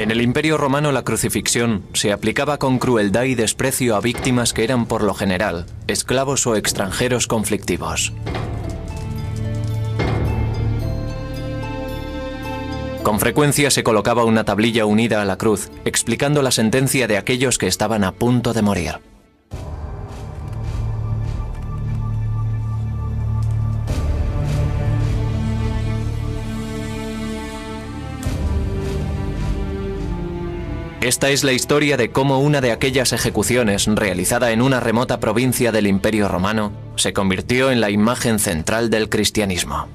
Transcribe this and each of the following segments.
En el Imperio Romano la crucifixión se aplicaba con crueldad y desprecio a víctimas que eran por lo general esclavos o extranjeros conflictivos. Con frecuencia se colocaba una tablilla unida a la cruz, explicando la sentencia de aquellos que estaban a punto de morir. Esta es la historia de cómo una de aquellas ejecuciones, realizada en una remota provincia del Imperio Romano, se convirtió en la imagen central del cristianismo.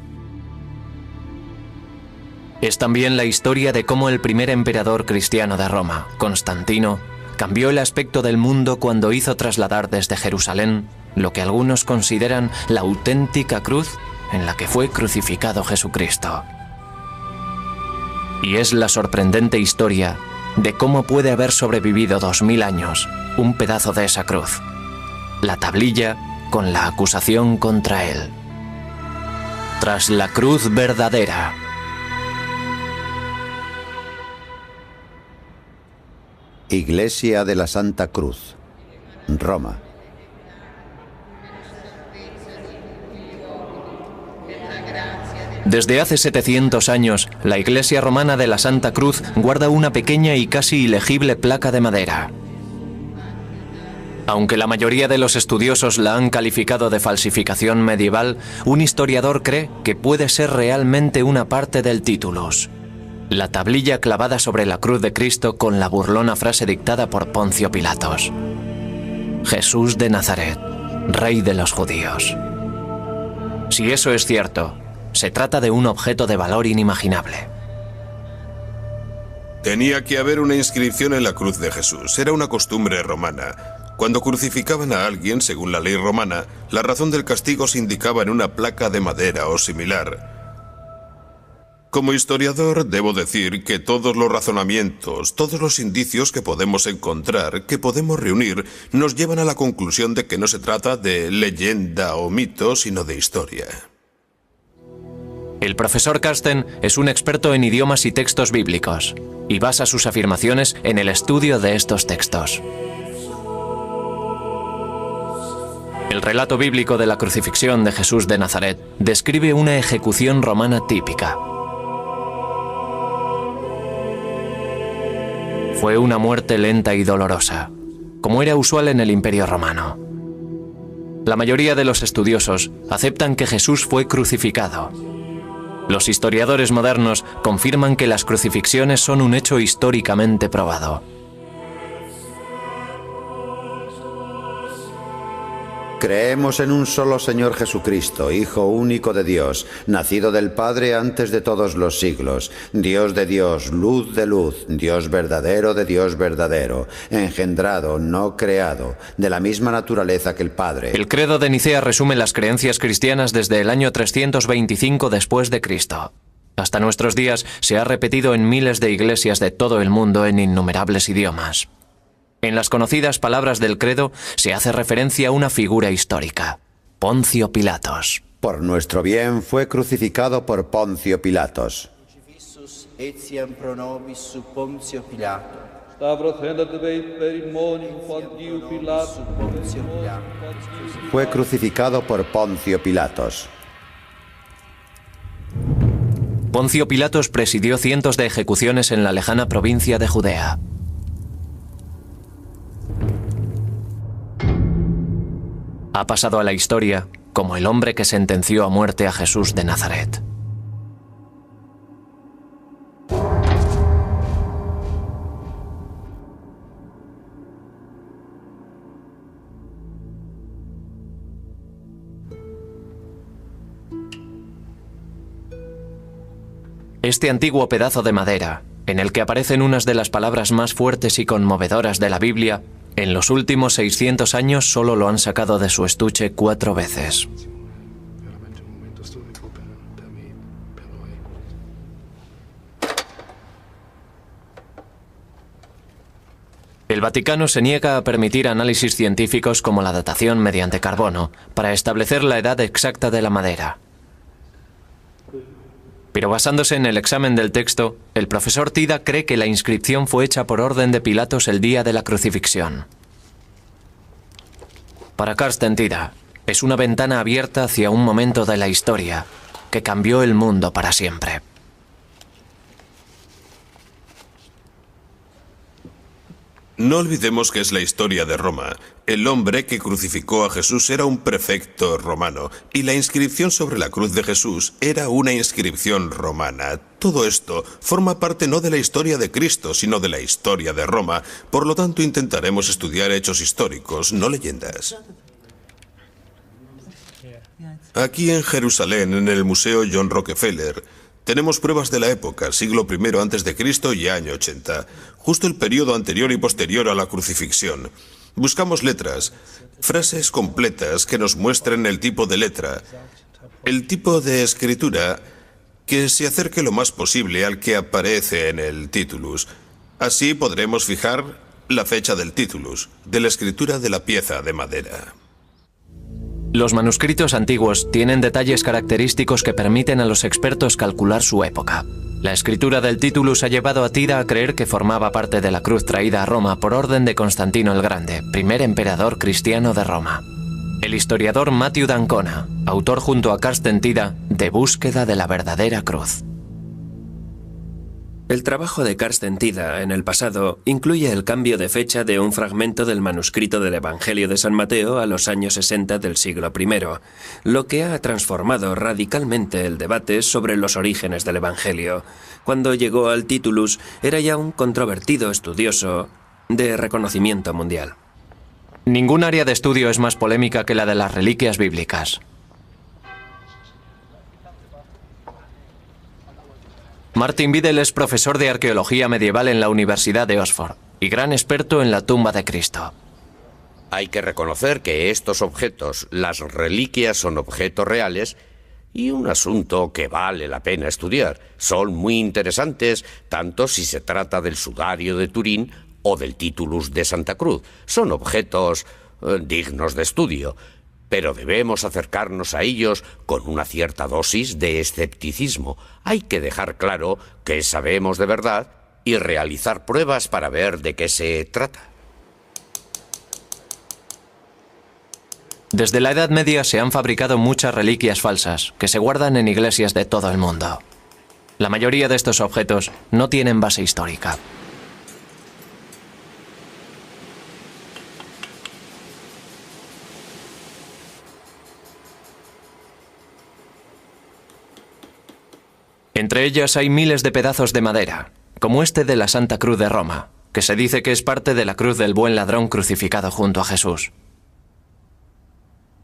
Es también la historia de cómo el primer emperador cristiano de Roma, Constantino, cambió el aspecto del mundo cuando hizo trasladar desde Jerusalén lo que algunos consideran la auténtica cruz en la que fue crucificado Jesucristo. Y es la sorprendente historia de cómo puede haber sobrevivido 2000 años un pedazo de esa cruz, la tablilla con la acusación contra él. Tras la cruz verdadera. Iglesia de la Santa Cruz, Roma. Desde hace 700 años, la Iglesia Romana de la Santa Cruz guarda una pequeña y casi ilegible placa de madera. Aunque la mayoría de los estudiosos la han calificado de falsificación medieval, un historiador cree que puede ser realmente una parte del titulus. La tablilla clavada sobre la cruz de Cristo con la burlona frase dictada por Poncio Pilatos: Jesús de Nazaret, Rey de los judíos. Si eso es cierto, se trata de un objeto de valor inimaginable. Tenía que haber una inscripción en la cruz de Jesús. Era una costumbre romana. Cuando crucificaban a alguien, según la ley romana, la razón del castigo se indicaba en una placa de madera o similar. Como historiador, debo decir que todos los razonamientos, todos los indicios que podemos encontrar, que podemos reunir, nos llevan a la conclusión de que no se trata de leyenda o mito, sino de historia. El profesor Carsten es un experto en idiomas y textos bíblicos, y basa sus afirmaciones en el estudio de estos textos. El relato bíblico de la crucifixión de Jesús de Nazaret describe una ejecución romana típica. Fue una muerte lenta y dolorosa, como era usual en el Imperio Romano. La mayoría de los estudiosos aceptan que Jesús fue crucificado. Los historiadores modernos confirman que las crucifixiones son un hecho históricamente probado. Creemos en un solo Señor Jesucristo, Hijo único de Dios, nacido del Padre antes de todos los siglos, Dios de Dios, luz de luz, Dios verdadero de Dios verdadero, engendrado, no creado, de la misma naturaleza que el Padre. El credo de Nicea resume las creencias cristianas desde el año 325 después de Cristo. Hasta nuestros días se ha repetido en miles de iglesias de todo el mundo en innumerables idiomas. En las conocidas palabras del credo se hace referencia a una figura histórica: Poncio Pilatos. Por nuestro bien fue crucificado por Poncio Pilatos. Fue crucificado por Poncio Pilatos. Poncio Pilatos presidió cientos de ejecuciones en la lejana provincia de Judea. Ha pasado a la historia como el hombre que sentenció a muerte a Jesús de Nazaret. Este antiguo pedazo de madera, en el que aparecen unas de las palabras más fuertes y conmovedoras de la Biblia, en los últimos 600 años solo lo han sacado de su estuche 4 veces. El Vaticano se niega a permitir análisis científicos como la datación mediante carbono para establecer la edad exacta de la madera. Pero basándose en el examen del texto, el profesor Tida cree que la inscripción fue hecha por orden de Pilatos el día de la crucifixión. Para Carsten Tida, es una ventana abierta hacia un momento de la historia que cambió el mundo para siempre. No olvidemos que es la historia de Roma. El hombre que crucificó a Jesús era un prefecto romano y la inscripción sobre la cruz de Jesús era una inscripción romana. Todo esto forma parte no de la historia de Cristo, sino de la historia de Roma. Por lo tanto, intentaremos estudiar hechos históricos, no leyendas. Aquí en Jerusalén, en el Museo John Rockefeller, tenemos pruebas de la época, siglo I a.C. y año 80, justo el periodo anterior y posterior a la crucifixión. Buscamos letras, frases completas que nos muestren el tipo de letra, el tipo de escritura que se acerque lo más posible al que aparece en el titulus. Así podremos fijar la fecha del titulus, de la escritura de la pieza de madera. Los manuscritos antiguos tienen detalles característicos que permiten a los expertos calcular su época. La escritura del Titulus ha llevado a Tida a creer que formaba parte de la cruz traída a Roma por orden de Constantino el Grande, primer emperador cristiano de Roma. El historiador Matthew d'Ancona, autor junto a Carsten Tida de Búsqueda de la verdadera cruz. El trabajo de Carsten Tida en el pasado incluye el cambio de fecha de un fragmento del manuscrito del Evangelio de San Mateo a los años 60 del siglo I, lo que ha transformado radicalmente el debate sobre los orígenes del Evangelio. Cuando llegó al Titulus, era ya un controvertido estudioso de reconocimiento mundial. Ningún área de estudio es más polémica que la de las reliquias bíblicas. Martin Biddle es profesor de arqueología medieval en la Universidad de Oxford y gran experto en la tumba de Cristo. Hay que reconocer que estos objetos, las reliquias, son objetos reales y un asunto que vale la pena estudiar. Son muy interesantes, tanto si se trata del sudario de Turín o del Titulus de Santa Cruz. Son objetos dignos de estudio, pero debemos acercarnos a ellos con una cierta dosis de escepticismo. Hay que dejar claro que sabemos de verdad y realizar pruebas para ver de qué se trata. Desde la Edad Media se han fabricado muchas reliquias falsas que se guardan en iglesias de todo el mundo. La mayoría de estos objetos no tienen base histórica. Entre ellas hay miles de pedazos de madera, como este de la Santa Cruz de Roma, que se dice que es parte de la cruz del buen ladrón crucificado junto a Jesús.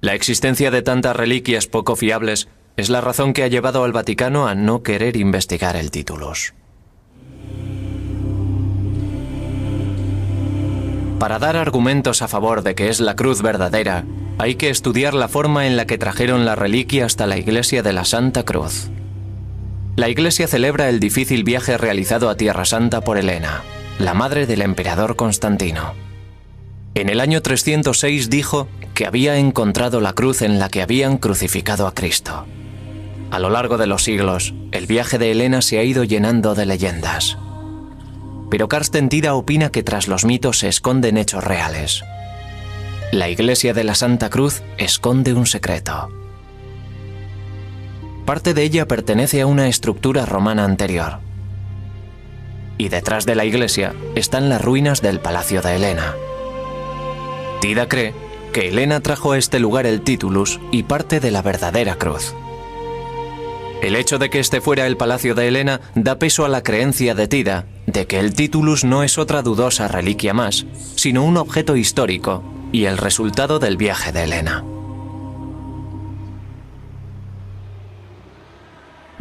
La existencia de tantas reliquias poco fiables es la razón que ha llevado al Vaticano a no querer investigar el Titulus. Para dar argumentos a favor de que es la cruz verdadera, hay que estudiar la forma en la que trajeron la reliquia hasta la iglesia de la Santa Cruz. La Iglesia celebra el difícil viaje realizado a Tierra Santa por Helena, la madre del emperador Constantino. En el año 306 dijo que había encontrado la cruz en la que habían crucificado a Cristo. A lo largo de los siglos, el viaje de Helena se ha ido llenando de leyendas. Pero Carsten Tida opina que tras los mitos se esconden hechos reales. La Iglesia de la Santa Cruz esconde un secreto. Parte de ella pertenece a una estructura romana anterior. Y detrás de la iglesia están las ruinas del Palacio de Helena. Tida cree que Helena trajo a este lugar el Titulus y parte de la verdadera cruz. El hecho de que este fuera el Palacio de Helena da peso a la creencia de Tida de que el Titulus no es otra dudosa reliquia más, sino un objeto histórico y el resultado del viaje de Helena.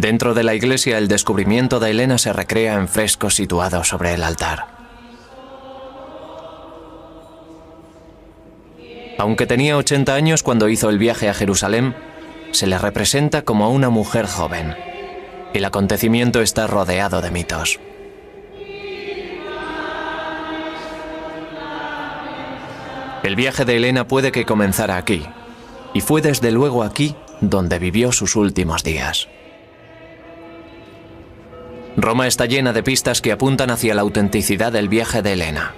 Dentro de la iglesia, el descubrimiento de Helena se recrea en frescos situados sobre el altar. Aunque tenía 80 años cuando hizo el viaje a Jerusalén, se le representa como una mujer joven. El acontecimiento está rodeado de mitos. El viaje de Helena puede que comenzara aquí, y fue desde luego aquí donde vivió sus últimos días. Roma está llena de pistas que apuntan hacia la autenticidad del viaje de Helena.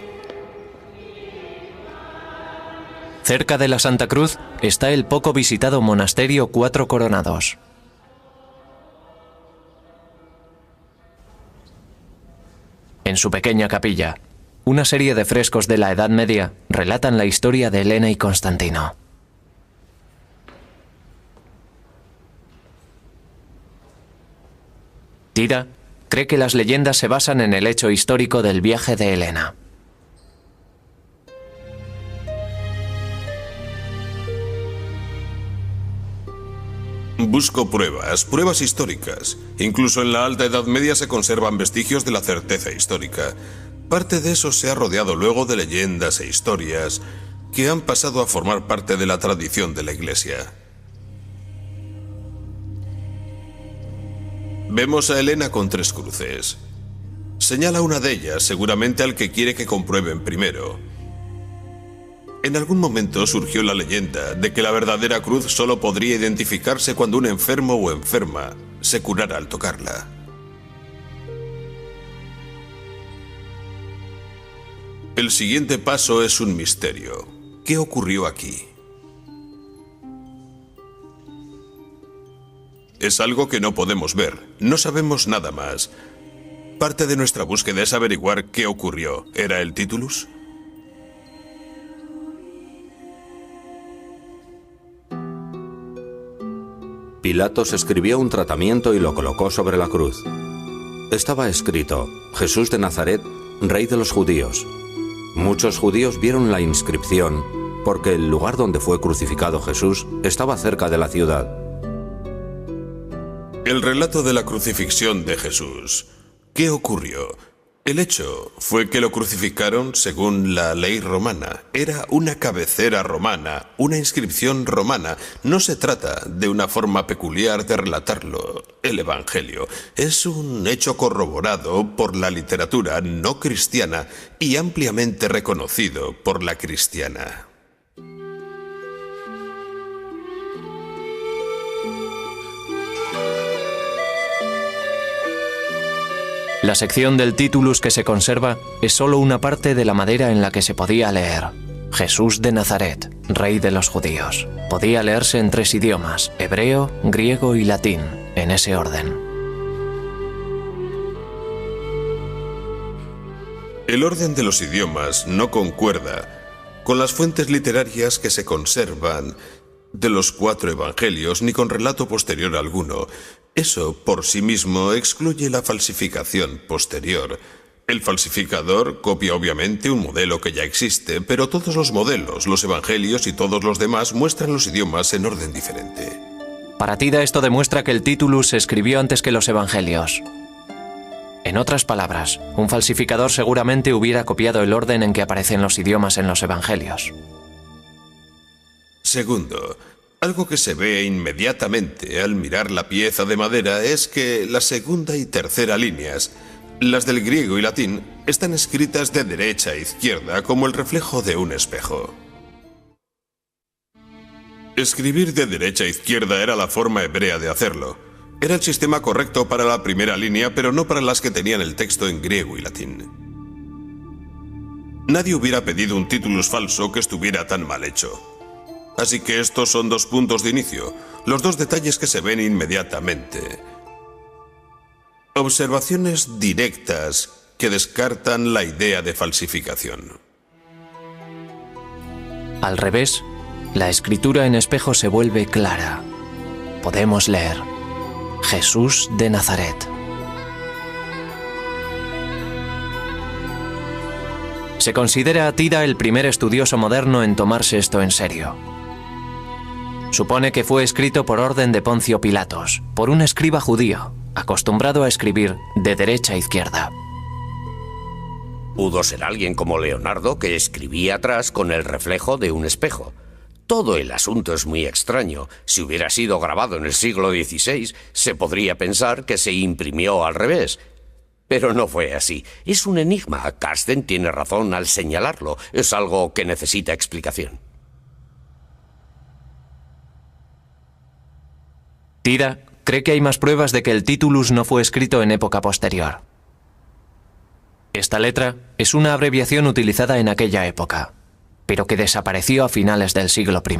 Cerca de la Santa Cruz está el poco visitado monasterio Cuatro Coronados. En su pequeña capilla, una serie de frescos de la Edad Media relatan la historia de Helena y Constantino. Tida cree que las leyendas se basan en el hecho histórico del viaje de Helena. Busco pruebas históricas. Incluso en la Alta Edad Media se conservan vestigios de la certeza histórica. Parte de eso se ha rodeado luego de leyendas e historias que han pasado a formar parte de la tradición de la Iglesia. Vemos a Helena con 3 cruces. Señala una de ellas, seguramente al que quiere que comprueben primero. En algún momento surgió la leyenda de que la verdadera cruz solo podría identificarse cuando un enfermo o enferma se curara al tocarla. El siguiente paso es un misterio. ¿Qué ocurrió aquí? Es algo que no podemos ver. No sabemos nada más. Parte de nuestra búsqueda es averiguar qué ocurrió. ¿Era el titulus? Pilatos escribió un tratamiento y lo colocó sobre la cruz. Estaba escrito: Jesús de Nazaret, Rey de los Judíos. Muchos judíos vieron la inscripción porque el lugar donde fue crucificado Jesús estaba cerca de la ciudad. El relato de la crucifixión de Jesús. ¿Qué ocurrió? El hecho fue que lo crucificaron según la ley romana. Era una cabecera romana, una inscripción romana. No se trata de una forma peculiar de relatarlo. El Evangelio es un hecho corroborado por la literatura no cristiana y ampliamente reconocido por la cristiana. La sección del titulus que se conserva es solo una parte de la madera en la que se podía leer: Jesús de Nazaret, Rey de los Judíos. Podía leerse en 3 idiomas: hebreo, griego y latín, en ese orden. El orden de los idiomas no concuerda con las fuentes literarias que se conservan de los 4 evangelios ni con relato posterior alguno. Eso por sí mismo excluye la falsificación posterior. El falsificador copia obviamente un modelo que ya existe, pero todos los modelos, los evangelios y todos los demás muestran los idiomas en orden diferente. Para Tida esto demuestra que el titulus se escribió antes que los evangelios. En otras palabras, un falsificador seguramente hubiera copiado el orden en que aparecen los idiomas en los evangelios. Segundo, algo que se ve inmediatamente al mirar la pieza de madera es que la segunda y tercera líneas, las del griego y latín, están escritas de derecha a izquierda como el reflejo de un espejo. Escribir de derecha a izquierda era la forma hebrea de hacerlo. Era el sistema correcto para la primera línea, pero no para las que tenían el texto en griego y latín. Nadie hubiera pedido un titulus falso que estuviera tan mal hecho. Así que estos son 2 puntos de inicio, los 2 detalles que se ven inmediatamente. Observaciones directas que descartan la idea de falsificación. Al revés, la escritura en espejo se vuelve clara. Podemos leer: Jesús de Nazaret. Se considera a Tida el primer estudioso moderno en tomarse esto en serio. Supone que fue escrito por orden de Poncio Pilatos, por un escriba judío, acostumbrado a escribir de derecha a izquierda. Pudo ser alguien como Leonardo que escribía atrás con el reflejo de un espejo. Todo el asunto es muy extraño. Si hubiera sido grabado en el siglo XVI, se podría pensar que se imprimió al revés. Pero no fue así. Es un enigma. Carsten tiene razón al señalarlo. Es algo que necesita explicación. Tida cree que hay más pruebas de que el Titulus no fue escrito en época posterior. Esta letra es una abreviación utilizada en aquella época, pero que desapareció a finales del siglo I.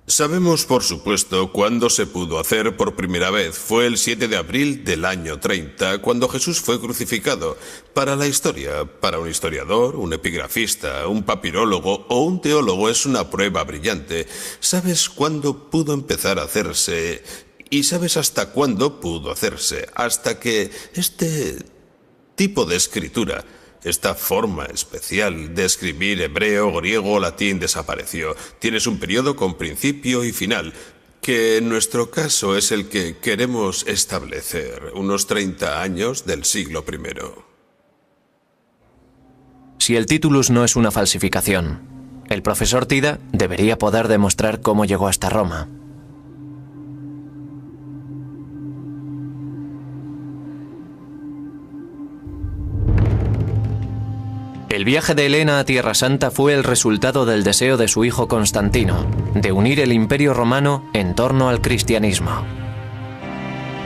Sabemos, por supuesto, cuándo se pudo hacer por primera vez. Fue el 7 de abril del año 30, cuando Jesús fue crucificado. Para la historia, para un historiador, un epigrafista, un papirólogo o un teólogo es una prueba brillante. ¿Sabes cuándo pudo empezar a hacerse? ¿Y sabes hasta cuándo pudo hacerse? Hasta que este tipo de escritura, esta forma especial de escribir hebreo, griego o latín desapareció. Tienes un periodo con principio y final, que en nuestro caso es el que queremos establecer, unos 30 años del siglo I. Si el Titulus no es una falsificación, el profesor Tida debería poder demostrar cómo llegó hasta Roma. El viaje de Helena a Tierra Santa fue el resultado del deseo de su hijo Constantino de unir el Imperio Romano en torno al cristianismo.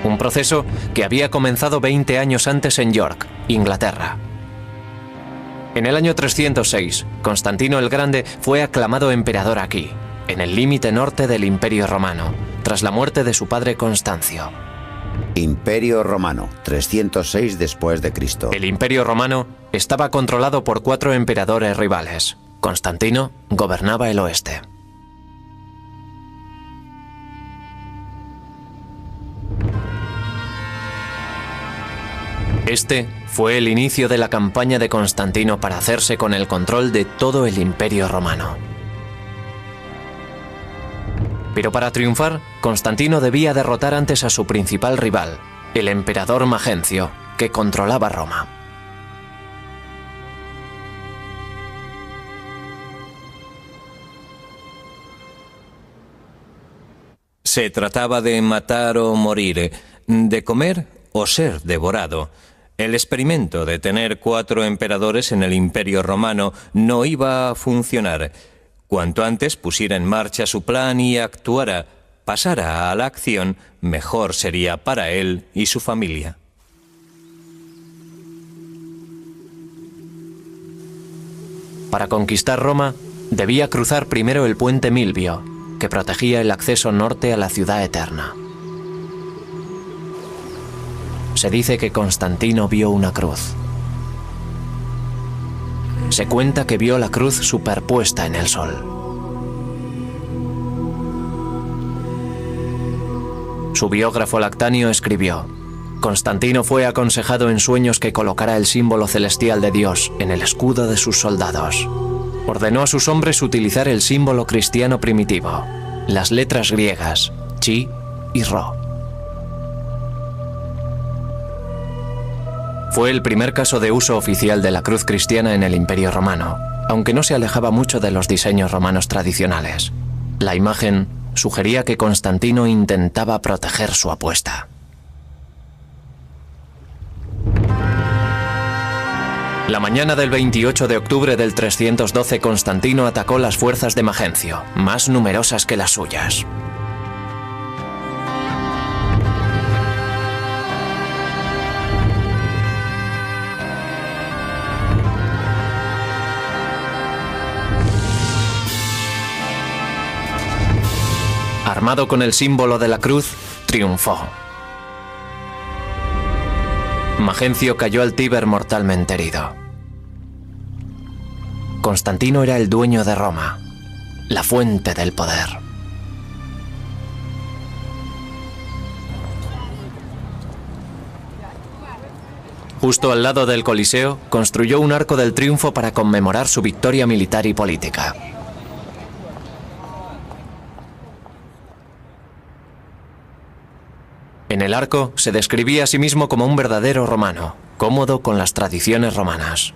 Un proceso que había comenzado 20 años antes en York, Inglaterra. En el año 306, Constantino el Grande fue aclamado emperador aquí, en el límite norte del Imperio Romano, tras la muerte de su padre Constancio. Imperio Romano, 306 después de Cristo. El Imperio Romano estaba controlado por 4 emperadores rivales. Constantino gobernaba el oeste. Este fue el inicio de la campaña de Constantino para hacerse con el control de todo el Imperio Romano. Pero para triunfar, Constantino debía derrotar antes a su principal rival, el emperador Magencio, que controlaba Roma. Se trataba de matar o morir, de comer o ser devorado. El experimento de tener 4 emperadores en el Imperio Romano no iba a funcionar. Cuanto antes pusiera en marcha su plan y actuara, pasara a la acción, mejor sería para él y su familia. Para conquistar Roma, debía cruzar primero el puente Milvio, que protegía el acceso norte a la ciudad eterna. Se dice que Constantino vio una cruz. Se cuenta que vio la cruz superpuesta en el sol. Su biógrafo Lactanio escribió: Constantino fue aconsejado en sueños que colocara el símbolo celestial de Dios en el escudo de sus soldados. Ordenó a sus hombres utilizar el símbolo cristiano primitivo, las letras griegas, chi y rho. Fue el primer caso de uso oficial de la cruz cristiana en el Imperio Romano, aunque no se alejaba mucho de los diseños romanos tradicionales. La imagen sugería que Constantino intentaba proteger su apuesta. La mañana del 28 de octubre del 312, Constantino atacó las fuerzas de Magencio, más numerosas que las suyas. Armado con el símbolo de la cruz, triunfó. Magencio cayó al Tíber mortalmente herido. Constantino era el dueño de Roma, la fuente del poder. Justo al lado del Coliseo, construyó un arco del triunfo para conmemorar su victoria militar y política. En el arco se describía a sí mismo como un verdadero romano, cómodo con las tradiciones romanas.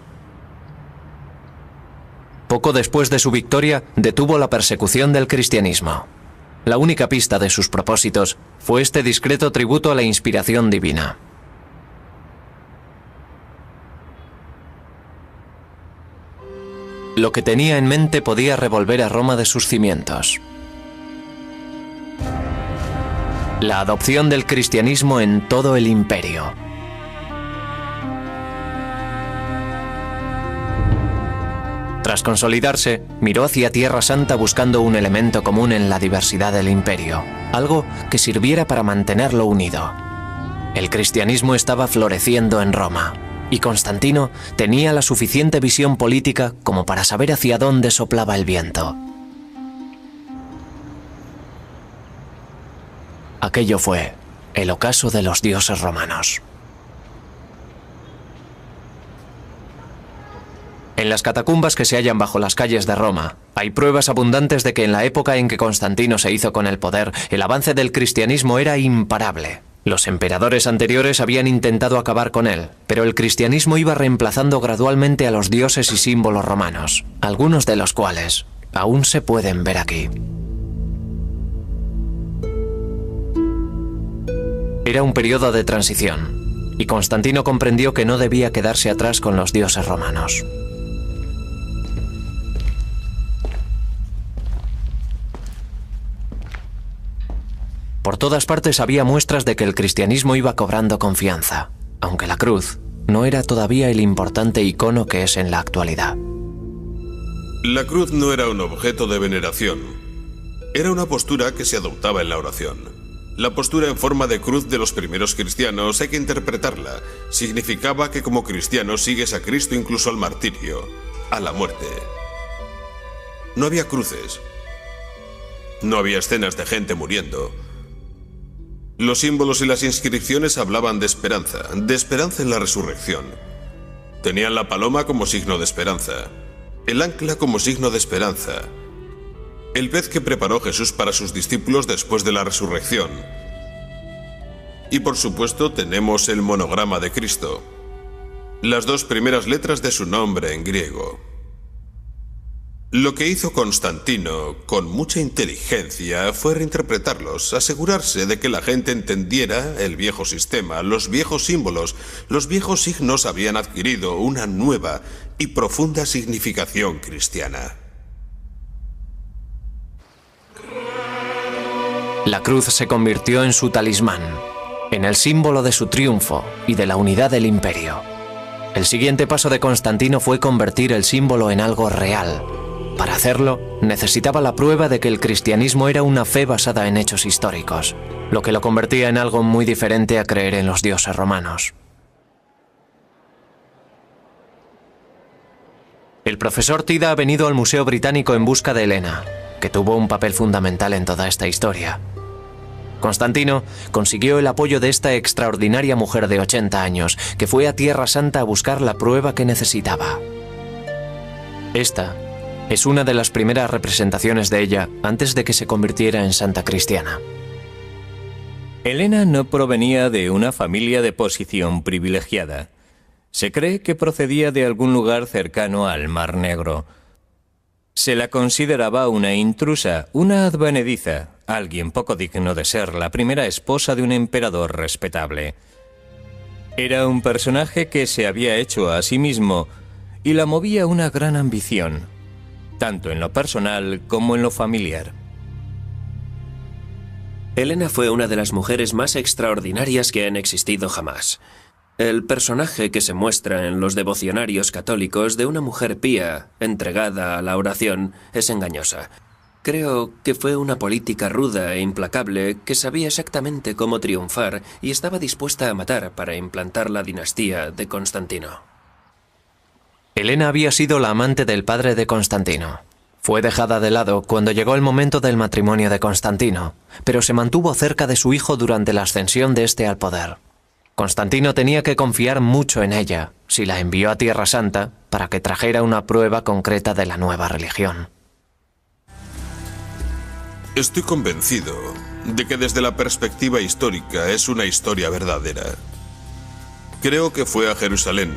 Poco después de su victoria, detuvo la persecución del cristianismo. La única pista de sus propósitos fue este discreto tributo a la inspiración divina. Lo que tenía en mente podía revolver a Roma de sus cimientos. La adopción del cristianismo en todo el imperio. Tras consolidarse, miró hacia Tierra Santa buscando un elemento común en la diversidad del imperio, algo que sirviera para mantenerlo unido. El cristianismo estaba floreciendo en Roma, y Constantino tenía la suficiente visión política como para saber hacia dónde soplaba el viento. Aquello fue el ocaso de los dioses romanos. En las catacumbas que se hallan bajo las calles de Roma, hay pruebas abundantes de que en la época en que Constantino se hizo con el poder, el avance del cristianismo era imparable. Los emperadores anteriores habían intentado acabar con él, pero el cristianismo iba reemplazando gradualmente a los dioses y símbolos romanos, algunos de los cuales aún se pueden ver aquí. Era un periodo de transición, y Constantino comprendió que no debía quedarse atrás con los dioses romanos. Por todas partes había muestras de que el cristianismo iba cobrando confianza, aunque la cruz no era todavía el importante icono que es en la actualidad. La cruz no era un objeto de veneración. Era una postura que se adoptaba en la oración. La postura en forma de cruz de los primeros cristianos hay que interpretarla. Significaba que como cristiano sigues a Cristo incluso al martirio, a la muerte. No había cruces. No había escenas de gente muriendo. Los símbolos y las inscripciones hablaban de esperanza en la resurrección. Tenían la paloma como signo de esperanza, el ancla como signo de esperanza, el pez que preparó Jesús para sus discípulos después de la resurrección. Y por supuesto tenemos el monograma de Cristo, las dos primeras letras de su nombre en griego. Lo que hizo Constantino, con mucha inteligencia, fue reinterpretarlos, asegurarse de que la gente entendiera el viejo sistema, los viejos símbolos, los viejos signos habían adquirido una nueva y profunda significación cristiana. La cruz se convirtió en su talismán, en el símbolo de su triunfo y de la unidad del imperio. El siguiente paso de Constantino fue convertir el símbolo en algo real. Para hacerlo, necesitaba la prueba de que el cristianismo era una fe basada en hechos históricos, lo que lo convertía en algo muy diferente a creer en los dioses romanos. El profesor Tida ha venido al Museo Británico en busca de Helena, que tuvo un papel fundamental en toda esta historia. Constantino consiguió el apoyo de esta extraordinaria mujer de 80 años, que fue a Tierra Santa a buscar la prueba que necesitaba. Esta es una de las primeras representaciones de ella antes de que se convirtiera en santa cristiana. Helena no provenía de una familia de posición privilegiada. Se cree que procedía de algún lugar cercano al Mar Negro. Se la consideraba una intrusa, una advenediza, alguien poco digno de ser la primera esposa de un emperador respetable. Era un personaje que se había hecho a sí mismo y la movía una gran ambición, tanto en lo personal como en lo familiar. Helena fue una de las mujeres más extraordinarias que han existido jamás. El personaje que se muestra en los devocionarios católicos de una mujer pía, entregada a la oración, es engañosa. Creo que fue una política ruda e implacable que sabía exactamente cómo triunfar y estaba dispuesta a matar para implantar la dinastía de Constantino. Helena había sido la amante del padre de Constantino. Fue dejada de lado cuando llegó el momento del matrimonio de Constantino, pero se mantuvo cerca de su hijo durante la ascensión de este al poder. Constantino tenía que confiar mucho en ella si la envió a Tierra Santa para que trajera una prueba concreta de la nueva religión. Estoy convencido de que desde la perspectiva histórica es una historia verdadera. Creo que fue a Jerusalén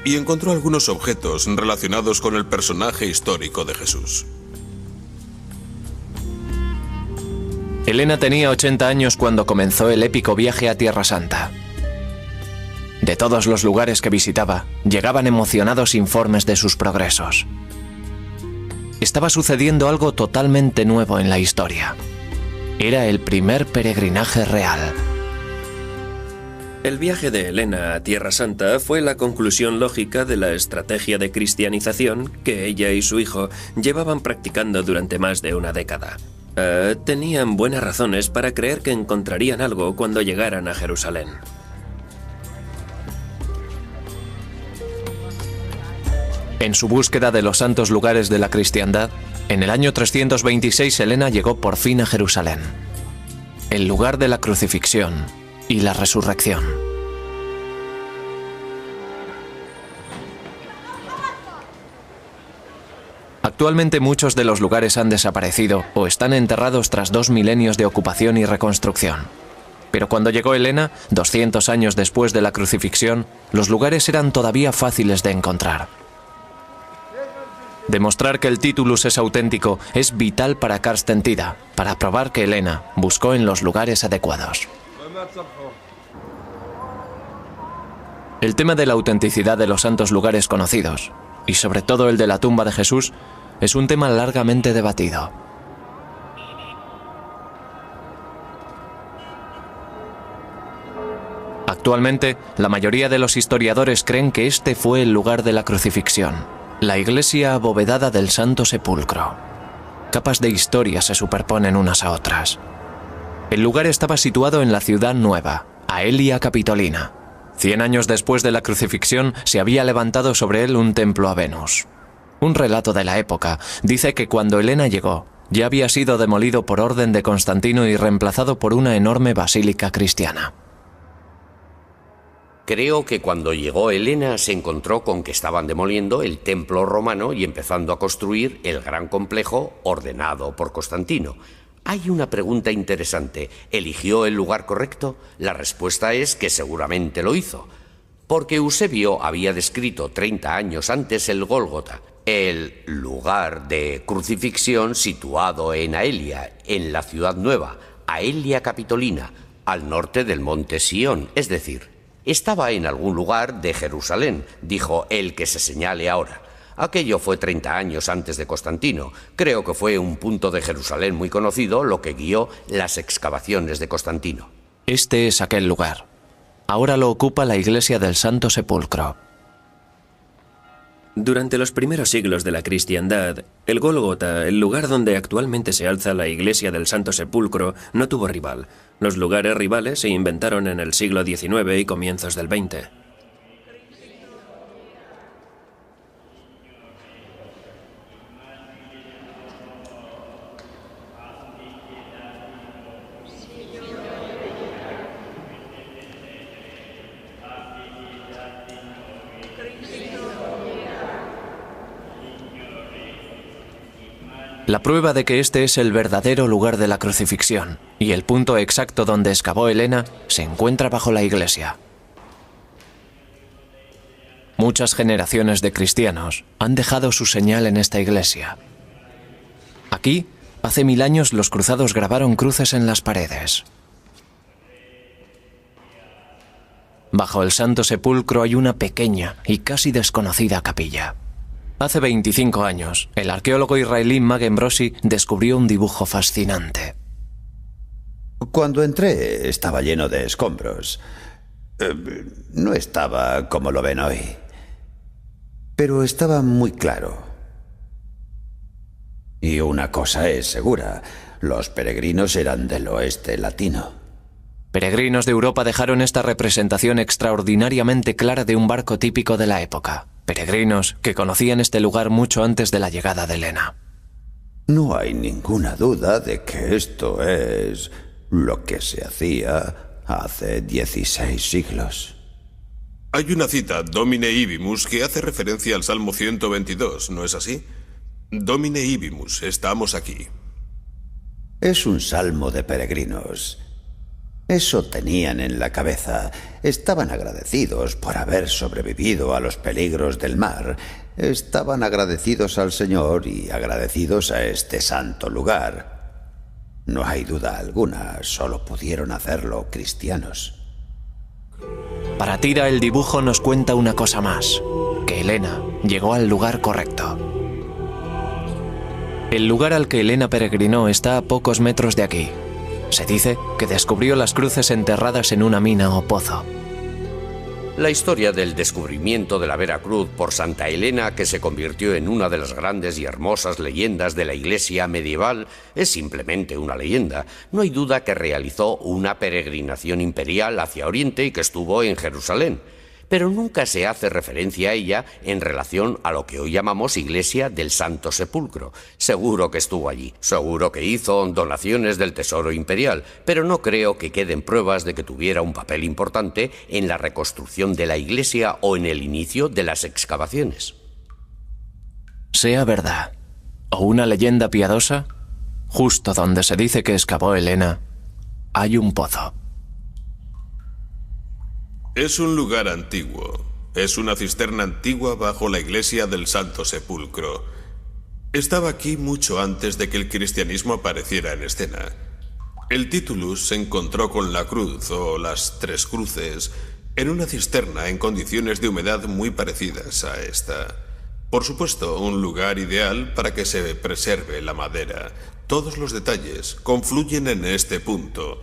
y encontró algunos objetos relacionados con el personaje histórico de Jesús. Helena tenía 80 años cuando comenzó el épico viaje a Tierra Santa. De todos los lugares que visitaba, llegaban emocionados informes de sus progresos. Estaba sucediendo algo totalmente nuevo en la historia. Era el primer peregrinaje real. El viaje de Helena a Tierra Santa fue la conclusión lógica de la estrategia de cristianización que ella y su hijo llevaban practicando durante más de una década. Tenían buenas razones para creer que encontrarían algo cuando llegaran a Jerusalén. En su búsqueda de los santos lugares de la cristiandad, en el año 326 Helena llegó por fin a Jerusalén, el lugar de la crucifixión y la resurrección. Actualmente muchos de los lugares han desaparecido o están enterrados tras 2 milenios de ocupación y reconstrucción. Pero cuando llegó Helena, 200 años después de la crucifixión, los lugares eran todavía fáciles de encontrar. Demostrar que el Titulus es auténtico es vital para Carsten Tida, para probar que Helena buscó en los lugares adecuados. El tema de la autenticidad de los santos lugares conocidos, y sobre todo el de la tumba de Jesús, es un tema largamente debatido. Actualmente, la mayoría de los historiadores creen que este fue el lugar de la crucifixión, la iglesia abovedada del Santo Sepulcro. Capas de historia se superponen unas a otras. El lugar estaba situado en la ciudad nueva, Aelia Capitolina. 100 años después de la crucifixión se había levantado sobre él un templo a Venus. Un relato de la época dice que cuando Helena llegó, ya había sido demolido por orden de Constantino y reemplazado por una enorme basílica cristiana. Creo que cuando llegó Helena se encontró con que estaban demoliendo el templo romano y empezando a construir el gran complejo ordenado por Constantino. Hay una pregunta interesante. ¿Eligió el lugar correcto? La respuesta es que seguramente lo hizo, porque Eusebio había descrito 30 años antes el Gólgota, el lugar de crucifixión situado en Aelia, en la ciudad nueva, Aelia Capitolina, al norte del monte Sión, es decir, estaba en algún lugar de Jerusalén, dijo el que se señale ahora. Aquello fue 30 años antes de Constantino. Creo que fue un punto de Jerusalén muy conocido lo que guió las excavaciones de Constantino. Este es aquel lugar. Ahora lo ocupa la iglesia del Santo Sepulcro. Durante los primeros siglos de la cristiandad, el Gólgota, el lugar donde actualmente se alza la iglesia del Santo Sepulcro, no tuvo rival. Los lugares rivales se inventaron en el siglo XIX y comienzos del XX. La prueba de que este es el verdadero lugar de la crucifixión y el punto exacto donde excavó Helena se encuentra bajo la iglesia. Muchas generaciones de cristianos han dejado su señal en esta iglesia. Aquí, hace 1000 años, los cruzados grabaron cruces en las paredes. Bajo el Santo Sepulcro hay una pequeña y casi desconocida capilla. Hace 25 años, el arqueólogo israelí Magen Brossi descubrió un dibujo fascinante. Cuando entré estaba lleno de escombros. No estaba como lo ven hoy, pero estaba muy claro. Y una cosa es segura, los peregrinos eran del oeste latino. Peregrinos de Europa dejaron esta representación extraordinariamente clara de un barco típico de la época. Peregrinos que conocían este lugar mucho antes de la llegada de Helena. No hay ninguna duda de que esto es lo que se hacía hace 16 siglos. Hay una cita, Domine Ibimus, que hace referencia al Salmo 122, ¿no es así? Domine Ibimus, estamos aquí. Es un salmo de peregrinos. Eso tenían en la cabeza. Estaban agradecidos por haber sobrevivido a los peligros del mar. Estaban agradecidos al Señor y agradecidos a este santo lugar. No hay duda alguna, solo pudieron hacerlo cristianos. Para Tida, el dibujo nos cuenta una cosa más, que Helena llegó al lugar correcto. El lugar al que Helena peregrinó está a pocos metros de aquí. Se dice que descubrió las cruces enterradas en una mina o pozo. La historia del descubrimiento de la Vera Cruz por Santa Elena, que se convirtió en una de las grandes y hermosas leyendas de la Iglesia medieval, es simplemente una leyenda. No hay duda que realizó una peregrinación imperial hacia Oriente y que estuvo en Jerusalén. Pero nunca se hace referencia a ella en relación a lo que hoy llamamos Iglesia del Santo Sepulcro. Seguro que estuvo allí, seguro que hizo donaciones del tesoro imperial, pero no creo que queden pruebas de que tuviera un papel importante en la reconstrucción de la iglesia o en el inicio de las excavaciones. Sea verdad o una leyenda piadosa, justo donde se dice que excavó Helena, hay un pozo. Es un lugar antiguo. Es una cisterna antigua bajo la iglesia del Santo Sepulcro. Estaba aquí mucho antes de que el cristianismo apareciera en escena. El Titulus se encontró con la cruz, o las tres cruces, en una cisterna en condiciones de humedad muy parecidas a esta. Por supuesto, un lugar ideal para que se preserve la madera. Todos los detalles confluyen en este punto.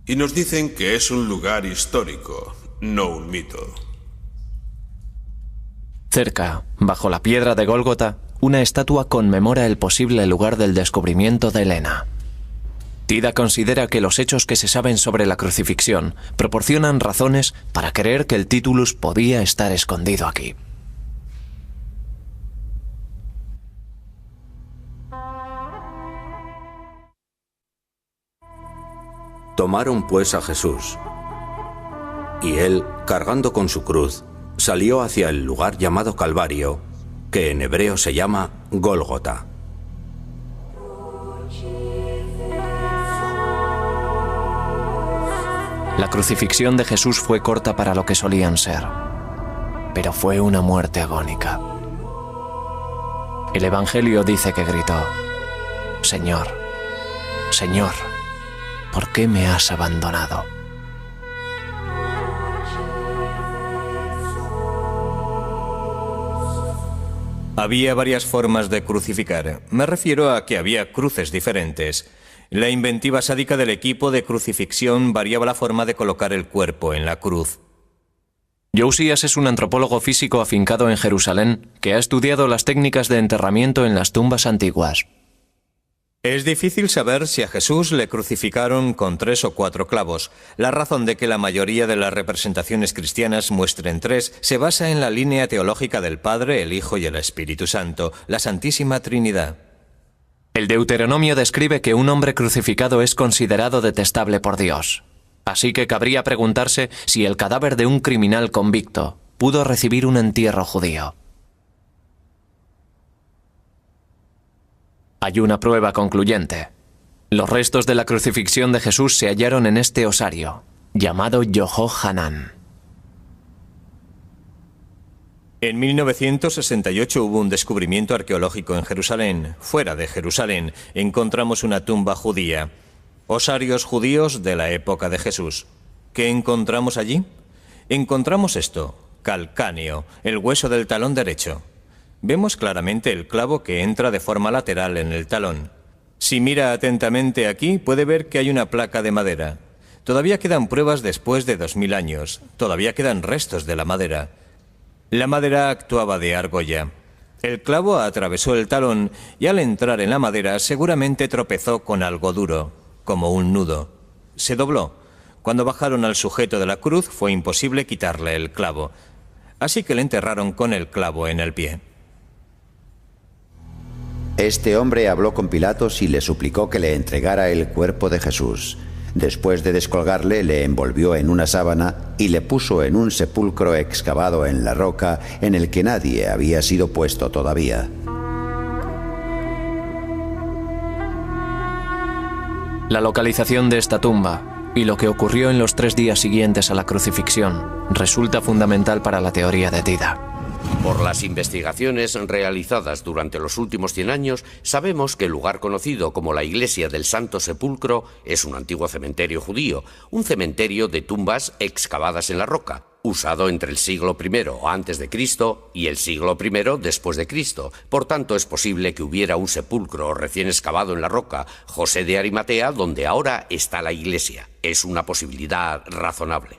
Y nos dicen que es un lugar histórico, no un mito. Cerca, bajo la piedra de Gólgota, una estatua conmemora el posible lugar del descubrimiento de Helena. Tida considera que los hechos que se saben sobre la crucifixión proporcionan razones para creer que el Titulus podía estar escondido aquí. Tomaron pues a Jesús, y él, cargando con su cruz, salió hacia el lugar llamado Calvario, que en hebreo se llama Gólgota. La crucifixión de Jesús fue corta para lo que solían ser, pero fue una muerte agónica. El Evangelio dice que gritó: Señor, Señor, ¿por qué me has abandonado? Había varias formas de crucificar. Me refiero a que había cruces diferentes. La inventiva sádica del equipo de crucifixión variaba la forma de colocar el cuerpo en la cruz. Josías es un antropólogo físico afincado en Jerusalén que ha estudiado las técnicas de enterramiento en las tumbas antiguas. Es difícil saber si a Jesús le crucificaron con 3 o 4 clavos. La razón de que la mayoría de las representaciones cristianas muestren 3 se basa en la línea teológica del Padre, el Hijo y el Espíritu Santo, la Santísima Trinidad. El Deuteronomio describe que un hombre crucificado es considerado detestable por Dios. Así que cabría preguntarse si el cadáver de un criminal convicto pudo recibir un entierro judío. Hay una prueba concluyente. Los restos de la crucifixión de Jesús se hallaron en este osario, llamado Yohohanán. En 1968 hubo un descubrimiento arqueológico en Jerusalén. Fuera de Jerusalén encontramos una tumba judía. Osarios judíos de la época de Jesús. ¿Qué encontramos allí? Encontramos esto: calcáneo, el hueso del talón derecho. Vemos claramente el clavo que entra de forma lateral en el talón. Si mira atentamente aquí, puede ver que hay una placa de madera. Todavía quedan pruebas después de 2000 años. Todavía quedan restos de la madera. La madera actuaba de argolla. El clavo atravesó el talón y al entrar en la madera seguramente tropezó con algo duro, como un nudo. Se dobló. Cuando bajaron al sujeto de la cruz fue imposible quitarle el clavo. Así que le enterraron con el clavo en el pie. Este hombre habló con Pilatos y le suplicó que le entregara el cuerpo de Jesús. Después de descolgarle, le envolvió en una sábana y le puso en un sepulcro excavado en la roca en el que nadie había sido puesto todavía. La localización de esta tumba y lo que ocurrió en los 3 días siguientes a la crucifixión resulta fundamental para la teoría de Tida. Por las investigaciones realizadas durante los últimos 100 años, sabemos que el lugar conocido como la Iglesia del Santo Sepulcro es un antiguo cementerio judío, un cementerio de tumbas excavadas en la roca. usado entre el siglo I antes de Cristo y el siglo I después de Cristo. Por tanto, es posible que hubiera un sepulcro recién excavado en la roca, José de Arimatea, donde ahora está la iglesia. Es una posibilidad razonable.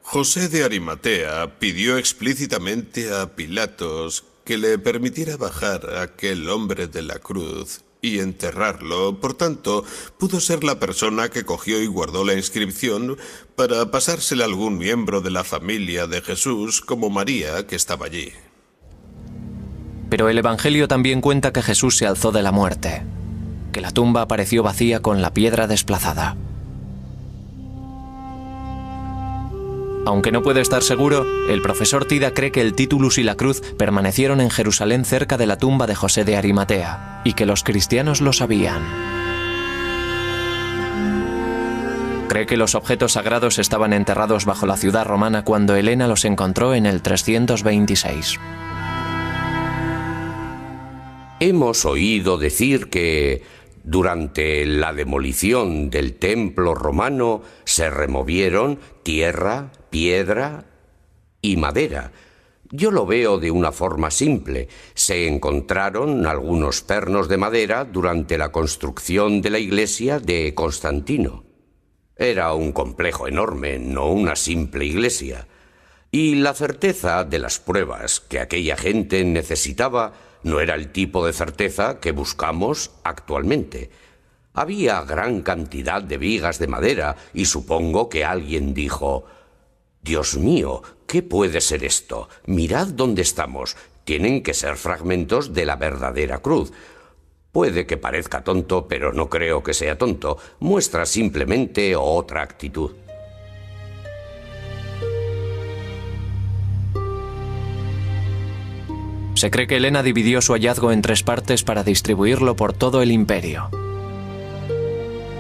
José de Arimatea pidió explícitamente a Pilatos que le permitiera bajar a aquel hombre de la cruz y enterrarlo. Por tanto, pudo ser la persona que cogió y guardó la inscripción para pasársela a algún miembro de la familia de Jesús, como María, que estaba allí. Pero el Evangelio también cuenta que Jesús se alzó de la muerte, que la tumba apareció vacía con la piedra desplazada. Aunque no puede estar seguro, el profesor Tida cree que el titulus y la cruz permanecieron en Jerusalén cerca de la tumba de José de Arimatea, y que los cristianos lo sabían. Cree que los objetos sagrados estaban enterrados bajo la ciudad romana cuando Helena los encontró en el 326. Hemos oído decir que durante la demolición del templo romano se removieron tierra, piedra y madera. Yo lo veo de una forma simple. Se encontraron algunos pernos de madera durante la construcción de la iglesia de Constantino. Era un complejo enorme, no una simple iglesia. Y la certeza de las pruebas que aquella gente necesitaba no era el tipo de certeza que buscamos actualmente. Había gran cantidad de vigas de madera y supongo que alguien dijo: «Dios mío, ¿qué puede ser esto? Mirad dónde estamos. Tienen que ser fragmentos de la verdadera cruz». Puede que parezca tonto, pero no creo que sea tonto. Muestra simplemente otra actitud. Se cree que Helena dividió su hallazgo en 3 partes para distribuirlo por todo el imperio.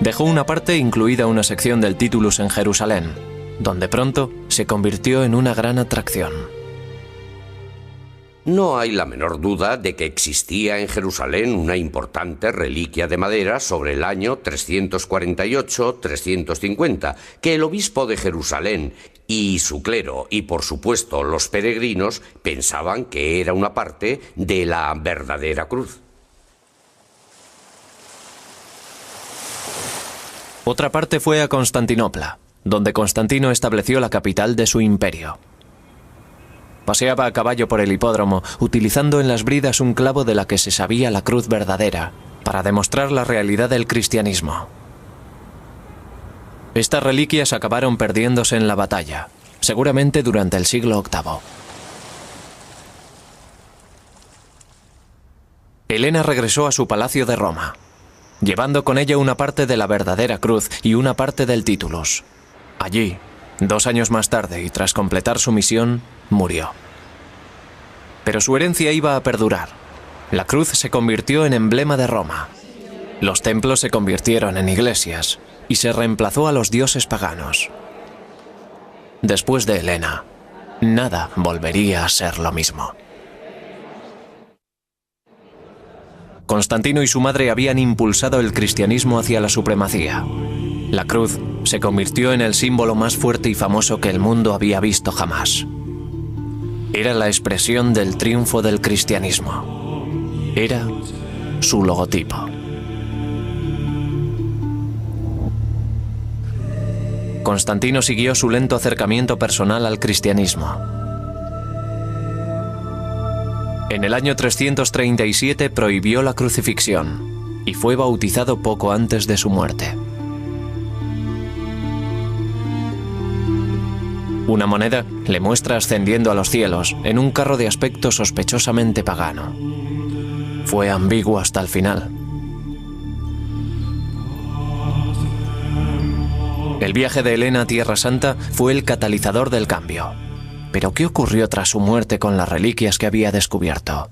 Dejó una parte, incluida una sección del titulus, en Jerusalén, donde pronto se convirtió en una gran atracción. No hay la menor duda de que existía en Jerusalén una importante reliquia de madera sobre el año 348-350, que el obispo de Jerusalén y su clero, y por supuesto los peregrinos, pensaban que era una parte de la verdadera cruz. Otra parte fue a Constantinopla, donde Constantino estableció la capital de su imperio. Paseaba a caballo por el hipódromo, utilizando en las bridas un clavo de la que se sabía la cruz verdadera, para demostrar la realidad del cristianismo. Estas reliquias acabaron perdiéndose en la batalla, seguramente durante el siglo VIII. Helena regresó a su palacio de Roma, llevando con ella una parte de la verdadera cruz y una parte del titulus. Allí, 2 años más tarde y tras completar su misión, murió. Pero su herencia iba a perdurar. La cruz se convirtió en emblema de Roma. Los templos se convirtieron en iglesias y se reemplazó a los dioses paganos. Después de Helena, nada volvería a ser lo mismo. Constantino y su madre habían impulsado el cristianismo hacia la supremacía. La cruz se convirtió en el símbolo más fuerte y famoso que el mundo había visto jamás. Era la expresión del triunfo del cristianismo. Era su logotipo. Constantino siguió su lento acercamiento personal al cristianismo. En el año 337 prohibió la crucifixión y fue bautizado poco antes de su muerte. Una moneda le muestra ascendiendo a los cielos en un carro de aspecto sospechosamente pagano. Fue ambiguo hasta el final. El viaje de Helena a Tierra Santa fue el catalizador del cambio. Pero ¿qué ocurrió tras su muerte con las reliquias que había descubierto?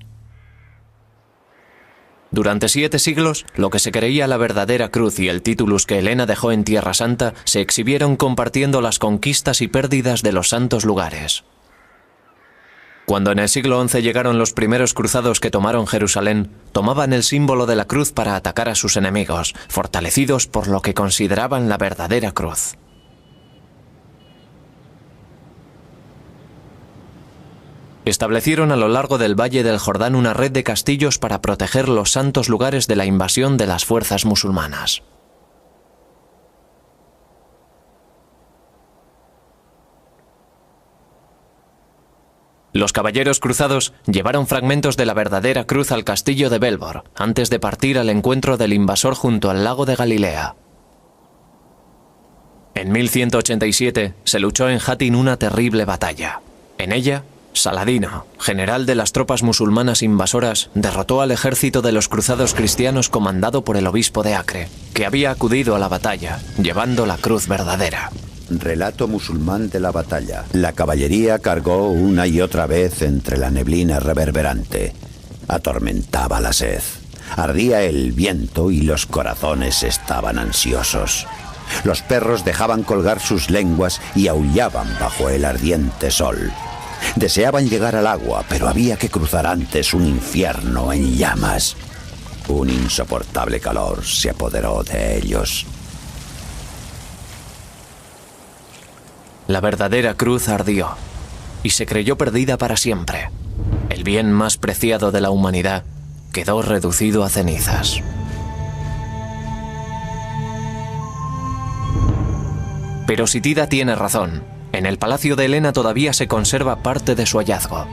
Durante 7 siglos, lo que se creía la verdadera cruz y el titulus que Helena dejó en Tierra Santa se exhibieron compartiendo las conquistas y pérdidas de los santos lugares. Cuando en el siglo XI llegaron los primeros cruzados que tomaron Jerusalén, tomaban el símbolo de la cruz para atacar a sus enemigos, fortalecidos por lo que consideraban la verdadera cruz. establecieron a lo largo del Valle del Jordán una red de castillos para proteger los santos lugares de la invasión de las fuerzas musulmanas. Los caballeros cruzados llevaron fragmentos de la verdadera cruz al castillo de Belbor, antes de partir al encuentro del invasor junto al lago de Galilea. En 1187 se luchó en Hattin una terrible batalla. En ella, Saladino, general de las tropas musulmanas invasoras, derrotó al ejército de los cruzados cristianos comandado por el obispo de Acre, que había acudido a la batalla, llevando la cruz verdadera. Relato musulmán de la batalla. La caballería cargó una y otra vez entre la neblina reverberante. Atormentaba la sed. Ardía el viento y los corazones estaban ansiosos. Los perros dejaban colgar sus lenguas y aullaban bajo el ardiente sol. Deseaban llegar al agua, pero había que cruzar antes un infierno en llamas. Un insoportable calor se apoderó de ellos. La verdadera cruz ardió y se creyó perdida para siempre. El bien más preciado de la humanidad quedó reducido a cenizas. Pero Sitida tiene razón. En el palacio de Helena todavía se conserva parte de su hallazgo.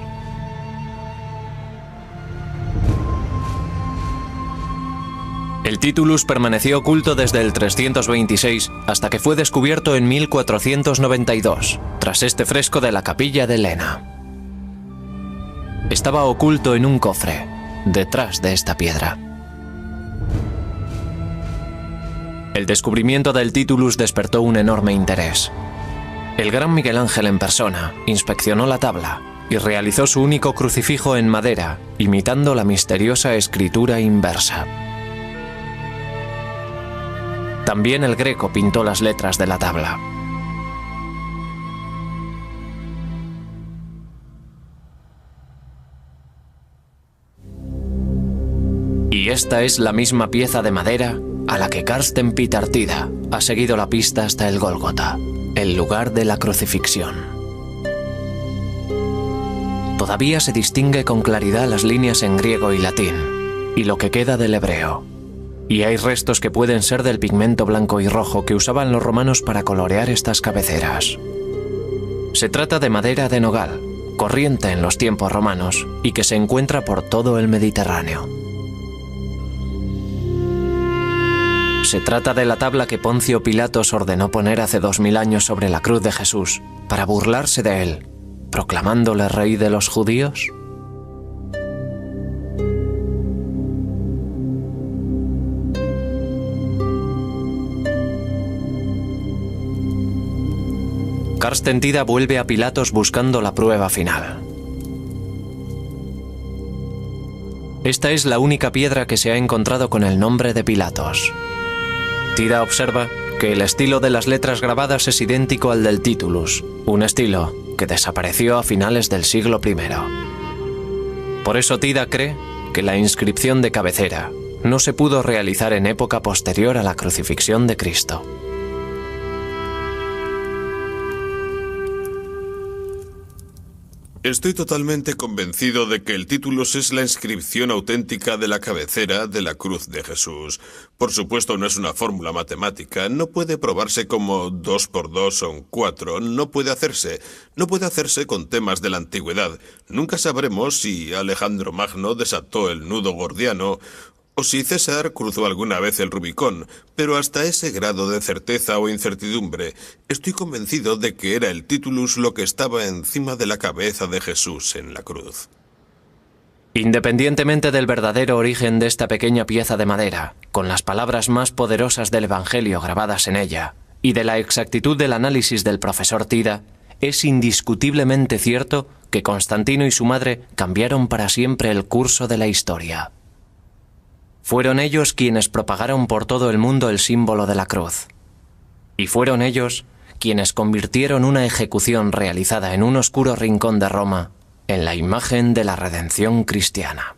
El Titulus permaneció oculto desde el 326 hasta que fue descubierto en 1492, tras este fresco de la capilla de Helena. Estaba oculto en un cofre, detrás de esta piedra. El descubrimiento del Titulus despertó un enorme interés. El gran Miguel Ángel en persona inspeccionó la tabla y realizó su único crucifijo en madera, imitando la misteriosa escritura inversa. También el Greco pintó las letras de la tabla. Y esta es la misma pieza de madera a la que Carsten Pitartida ha seguido la pista hasta el Gólgota, el lugar de la crucifixión. Todavía se distingue con claridad las líneas en griego y latín, y lo que queda del hebreo. Y hay restos que pueden ser del pigmento blanco y rojo que usaban los romanos para colorear estas cabeceras. Se trata de madera de nogal, corriente en los tiempos romanos y que se encuentra por todo el Mediterráneo. Se trata de la tabla que Poncio Pilatos ordenó poner hace 2000 años sobre la cruz de Jesús para burlarse de él, proclamándole rey de los judíos. Carsten Tida vuelve a Pilatos buscando la prueba final. Esta es la única piedra que se ha encontrado con el nombre de Pilatos. Tida observa que el estilo de las letras grabadas es idéntico al del Titulus, un estilo que desapareció a finales del siglo I. Por eso Tida cree que la inscripción de cabecera no se pudo realizar en época posterior a la crucifixión de Cristo. Estoy totalmente convencido de que el Titulus es la inscripción auténtica de la cabecera de la cruz de Jesús. Por supuesto, no es una fórmula matemática, no puede probarse como 2 por 2 son 4, no puede hacerse con temas de la antigüedad. Nunca sabremos si Alejandro Magno desató el nudo gordiano o si César cruzó alguna vez el Rubicón, pero hasta ese grado de certeza o incertidumbre, estoy convencido de que era el Titulus lo que estaba encima de la cabeza de Jesús en la cruz. Independientemente del verdadero origen de esta pequeña pieza de madera, con las palabras más poderosas del Evangelio grabadas en ella, y de la exactitud del análisis del profesor Tida, es indiscutiblemente cierto que Constantino y su madre cambiaron para siempre el curso de la historia. Fueron ellos quienes propagaron por todo el mundo el símbolo de la cruz. Y fueron ellos quienes convirtieron una ejecución realizada en un oscuro rincón de Roma en la imagen de la redención cristiana.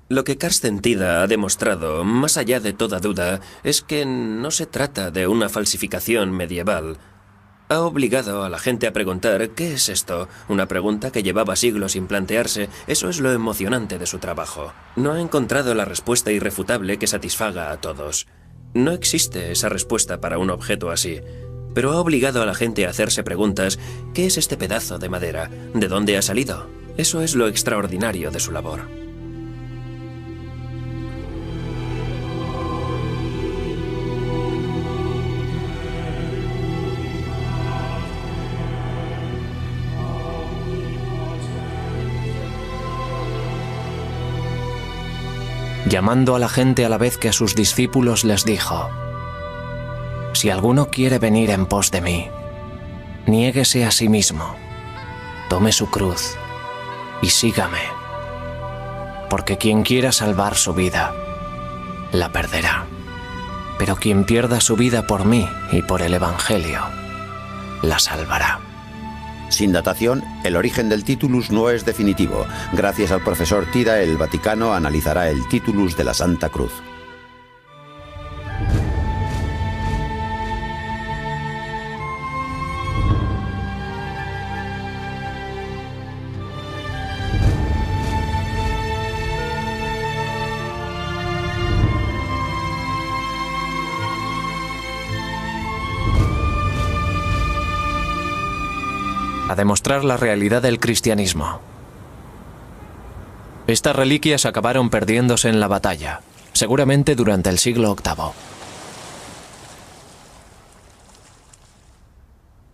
Lo que Carsten Tida ha demostrado, más allá de toda duda, es que no se trata de una falsificación medieval, Ha obligado a la gente a preguntar ¿qué es esto? Una pregunta que llevaba siglos sin plantearse. Eso es lo emocionante de su trabajo. No ha encontrado la respuesta irrefutable que satisfaga a todos. No existe esa respuesta para un objeto así. Pero ha obligado a la gente a hacerse preguntas ¿qué es este pedazo de madera? ¿De dónde ha salido? Eso es lo extraordinario de su labor. Llamando a la gente a la vez que a sus discípulos les dijo: Si alguno quiere venir en pos de mí, niéguese a sí mismo, tome su cruz y sígame. Porque quien quiera salvar su vida, la perderá. Pero quien pierda su vida por mí y por el Evangelio, la salvará. Sin datación, el origen del Titulus no es definitivo. Gracias al profesor Tida, el Vaticano analizará el Titulus de la Santa Cruz. A demostrar la realidad del cristianismo. Estas reliquias acabaron perdiéndose en la batalla, seguramente durante el siglo VIII.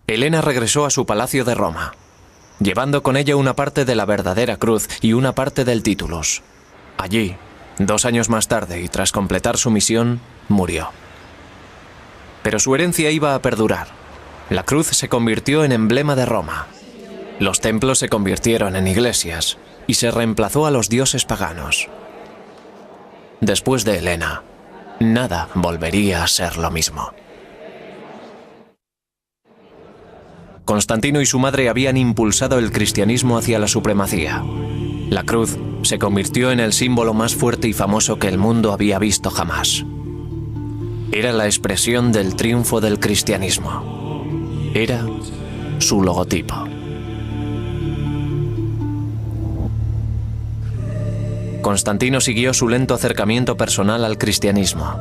Helena regresó a su palacio de Roma, llevando con ella una parte de la verdadera cruz y una parte del Titulus. Allí, 2 años más tarde y tras completar su misión, murió. Pero su herencia iba a perdurar. La cruz se convirtió en emblema de Roma. Los templos se convirtieron en iglesias y se reemplazó a los dioses paganos. Después de Helena, nada volvería a ser lo mismo. Constantino y su madre habían impulsado el cristianismo hacia la supremacía. La cruz se convirtió en el símbolo más fuerte y famoso que el mundo había visto jamás. Era la expresión del triunfo del cristianismo. Era su logotipo. Constantino siguió su lento acercamiento personal al cristianismo.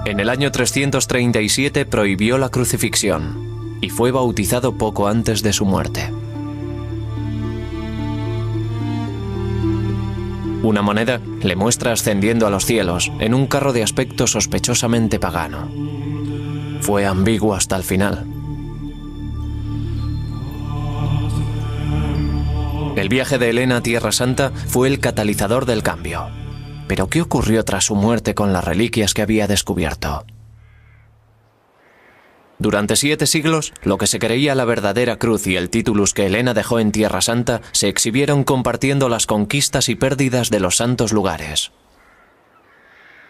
En el año 337 prohibió la crucifixión y fue bautizado poco antes de su muerte. Una moneda le muestra ascendiendo a los cielos en un carro de aspecto sospechosamente pagano. Fue ambiguo hasta el final. El viaje de Helena a Tierra Santa fue el catalizador del cambio. Pero ¿qué ocurrió tras su muerte con las reliquias que había descubierto? Durante 7 siglos, lo que se creía la verdadera cruz y el Titulus que Helena dejó en Tierra Santa se exhibieron compartiendo las conquistas y pérdidas de los santos lugares.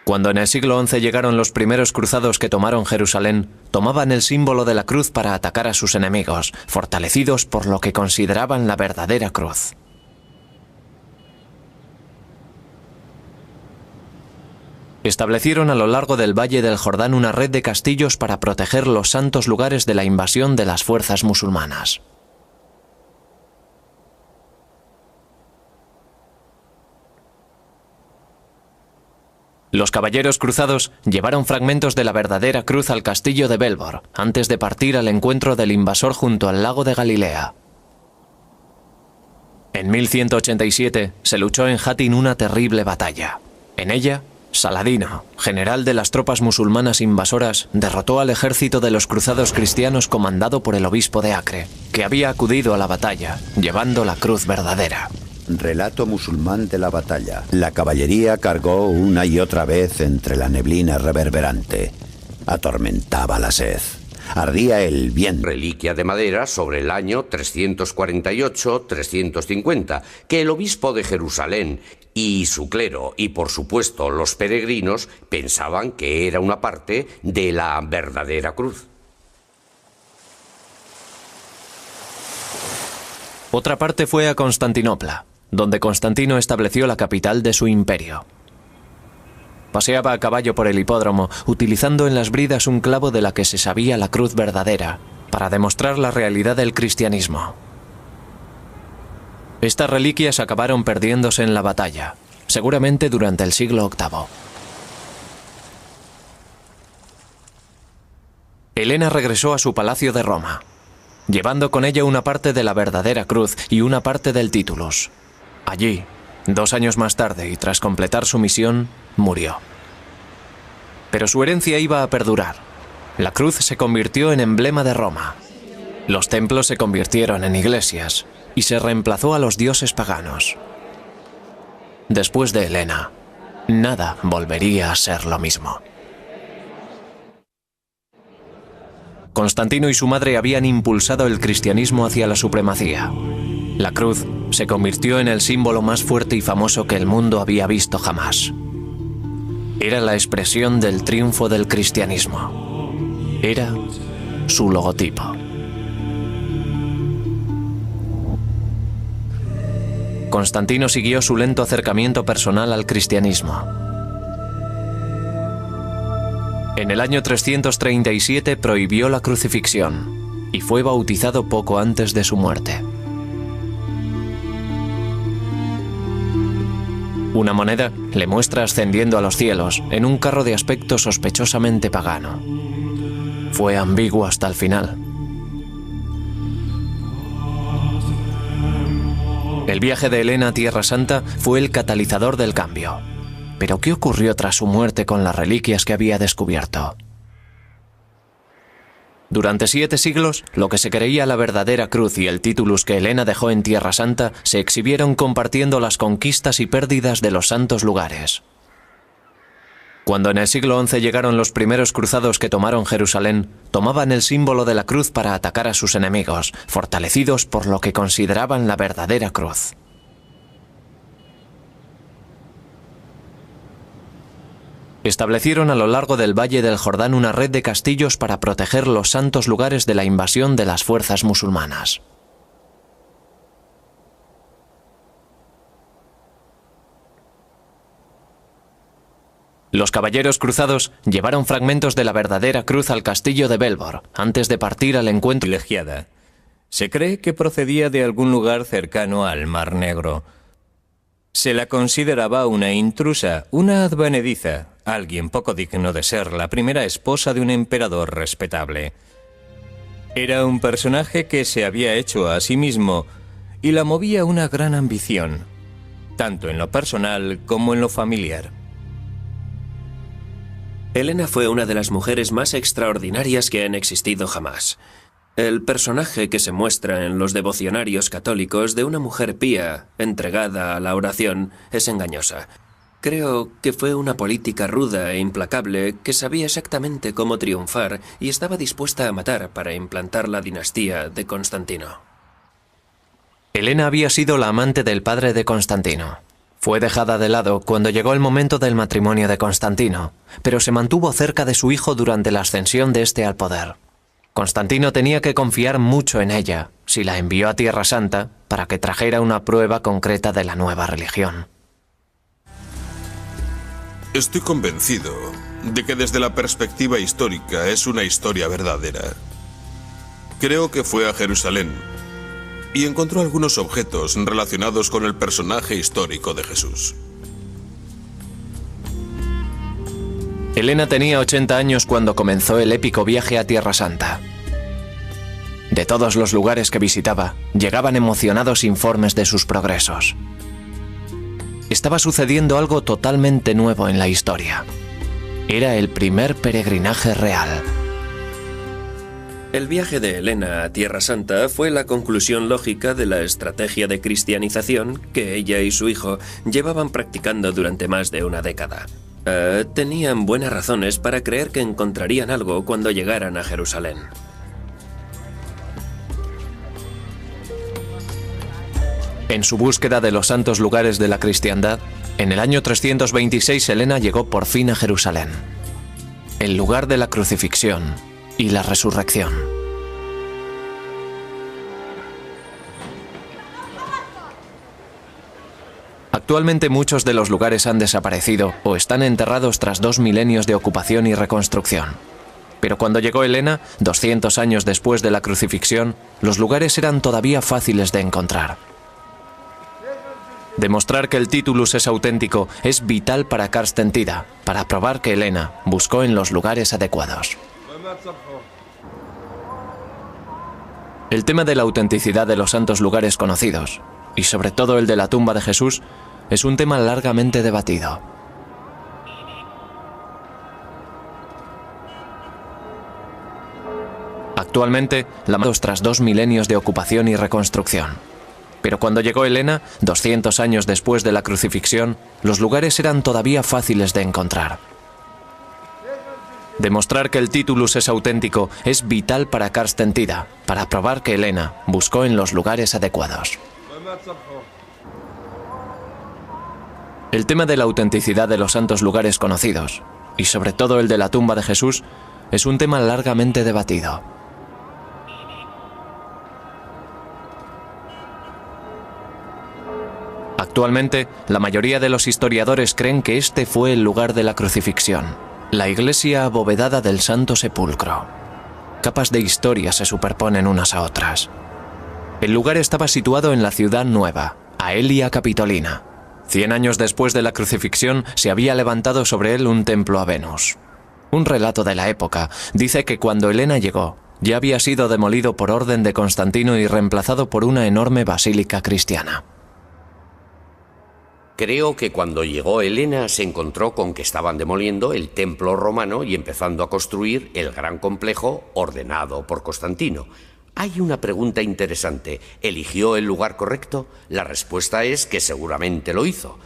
Cuando en el siglo XI llegaron los primeros cruzados que tomaron Jerusalén, tomaban el símbolo de la cruz para atacar a sus enemigos, fortalecidos por lo que consideraban la verdadera cruz. Establecieron a lo largo del Valle del Jordán una red de castillos para proteger los santos lugares de la invasión de las fuerzas musulmanas. Los caballeros cruzados llevaron fragmentos de la verdadera cruz al castillo de Belbor, antes de partir al encuentro del invasor junto al lago de Galilea. En 1187 se luchó en Hattin una terrible batalla. En ella, Saladino, general de las tropas musulmanas invasoras, derrotó al ejército de los cruzados cristianos comandado por el obispo de Acre, que había acudido a la batalla, llevando la cruz verdadera. Relato musulmán de la batalla. La caballería cargó una y otra vez entre la neblina reverberante. Atormentaba la sed. Ardía el viento. Reliquia de madera sobre el año 348-350, que el obispo de Jerusalén y su clero, y por supuesto los peregrinos, pensaban que era una parte de la verdadera cruz. Otra parte fue a Constantinopla, donde Constantino estableció la capital de su imperio. paseaba a caballo por el hipódromo, utilizando en las bridas un clavo de la que se sabía la cruz verdadera, para demostrar la realidad del cristianismo. Estas reliquias acabaron perdiéndose en la batalla, seguramente durante el siglo VIII. Helena regresó a su palacio de Roma, llevando con ella una parte de la verdadera cruz y una parte del titulus. Allí, 2 años más tarde y tras completar su misión, murió. Pero su herencia iba a perdurar. La cruz se convirtió en emblema de Roma. Los templos se convirtieron en iglesias y se reemplazó a los dioses paganos. Después de Helena, nada volvería a ser lo mismo. Constantino y su madre habían impulsado el cristianismo hacia la supremacía. La cruz se convirtió en el símbolo más fuerte y famoso que el mundo había visto jamás. Era la expresión del triunfo del cristianismo. Era su logotipo. Constantino siguió su lento acercamiento personal al cristianismo. En el año 337 prohibió la crucifixión y fue bautizado poco antes de su muerte. Una moneda le muestra ascendiendo a los cielos en un carro de aspecto sospechosamente pagano. Fue ambiguo hasta el final. El viaje de Helena a Tierra Santa fue el catalizador del cambio. Pero ¿qué ocurrió tras su muerte con las reliquias que había descubierto? Durante 7 siglos, lo que se creía la verdadera cruz y el titulus que Helena dejó en Tierra Santa se exhibieron compartiendo las conquistas y pérdidas de los santos lugares. Cuando en el siglo XI llegaron los primeros cruzados que tomaron Jerusalén, tomaban el símbolo de la cruz para atacar a sus enemigos, fortalecidos por lo que consideraban la verdadera cruz. Establecieron a lo largo del Valle del Jordán una red de castillos para proteger los santos lugares de la invasión de las fuerzas musulmanas. Los caballeros cruzados llevaron fragmentos de la verdadera cruz al castillo de Belvor, antes de partir al encuentro. Privilegiada. Se cree que procedía de algún lugar cercano al Mar Negro. Se la consideraba una intrusa, una advenediza, alguien poco digno de ser la primera esposa de un emperador respetable. Era un personaje que se había hecho a sí mismo y la movía una gran ambición, tanto en lo personal como en lo familiar. Helena fue una de las mujeres más extraordinarias que han existido jamás. El personaje que se muestra en los devocionarios católicos de una mujer pía, entregada a la oración, es engañosa. Creo que fue una política ruda e implacable que sabía exactamente cómo triunfar y estaba dispuesta a matar para implantar la dinastía de Constantino. Helena había sido la amante del padre de Constantino. Fue dejada de lado cuando llegó el momento del matrimonio de Constantino, pero se mantuvo cerca de su hijo durante la ascensión de este al poder. Constantino tenía que confiar mucho en ella, si la envió a Tierra Santa, para que trajera una prueba concreta de la nueva religión. Estoy convencido de que desde la perspectiva histórica es una historia verdadera. Creo que fue a Jerusalén y encontró algunos objetos relacionados con el personaje histórico de Jesús. Helena tenía 80 años cuando comenzó el épico viaje a Tierra Santa. De todos los lugares que visitaba, llegaban emocionados informes de sus progresos. Estaba sucediendo algo totalmente nuevo en la historia. Era el primer peregrinaje real. El viaje de Helena a Tierra Santa fue la conclusión lógica de la estrategia de cristianización que ella y su hijo llevaban practicando durante más de una década. Tenían buenas razones para creer que encontrarían algo cuando llegaran a Jerusalén. En su búsqueda de los santos lugares de la cristiandad, en el año 326 Helena llegó por fin a Jerusalén, el lugar de la crucifixión y la resurrección. Actualmente muchos de los lugares han desaparecido o están enterrados tras 2 milenios de ocupación y reconstrucción. Pero cuando llegó Helena, 200 años después de la crucifixión, los lugares eran todavía fáciles de encontrar. Demostrar que el Titulus es auténtico es vital para Carsten Tida, para probar que Helena buscó en los lugares adecuados. El tema de la autenticidad de los santos lugares conocidos, y sobre todo el de la tumba de Jesús, es un tema largamente debatido. Actualmente, tras 2 milenios de ocupación y reconstrucción. Pero cuando llegó Helena, 200 años después de la crucifixión, los lugares eran todavía fáciles de encontrar. Demostrar que el Titulus es auténtico es vital para Carsten Tida, para probar que Helena buscó en los lugares adecuados. El tema de la autenticidad de los santos lugares conocidos, y sobre todo el de la tumba de Jesús, es un tema largamente debatido. Actualmente, la mayoría de los historiadores creen que este fue el lugar de la crucifixión, la iglesia abovedada del Santo Sepulcro. Capas de historia se superponen unas a otras. El lugar estaba situado en la ciudad nueva, Aelia Capitolina. 100 años después de la crucifixión se había levantado sobre él un templo a Venus. Un relato de la época dice que cuando Helena llegó, ya había sido demolido por orden de Constantino y reemplazado por una enorme basílica cristiana. Creo que cuando llegó Helena se encontró con que estaban demoliendo el templo romano y empezando a construir el gran complejo ordenado por Constantino. Hay una pregunta interesante. ¿Eligió el lugar correcto? La respuesta es que seguramente lo hizo,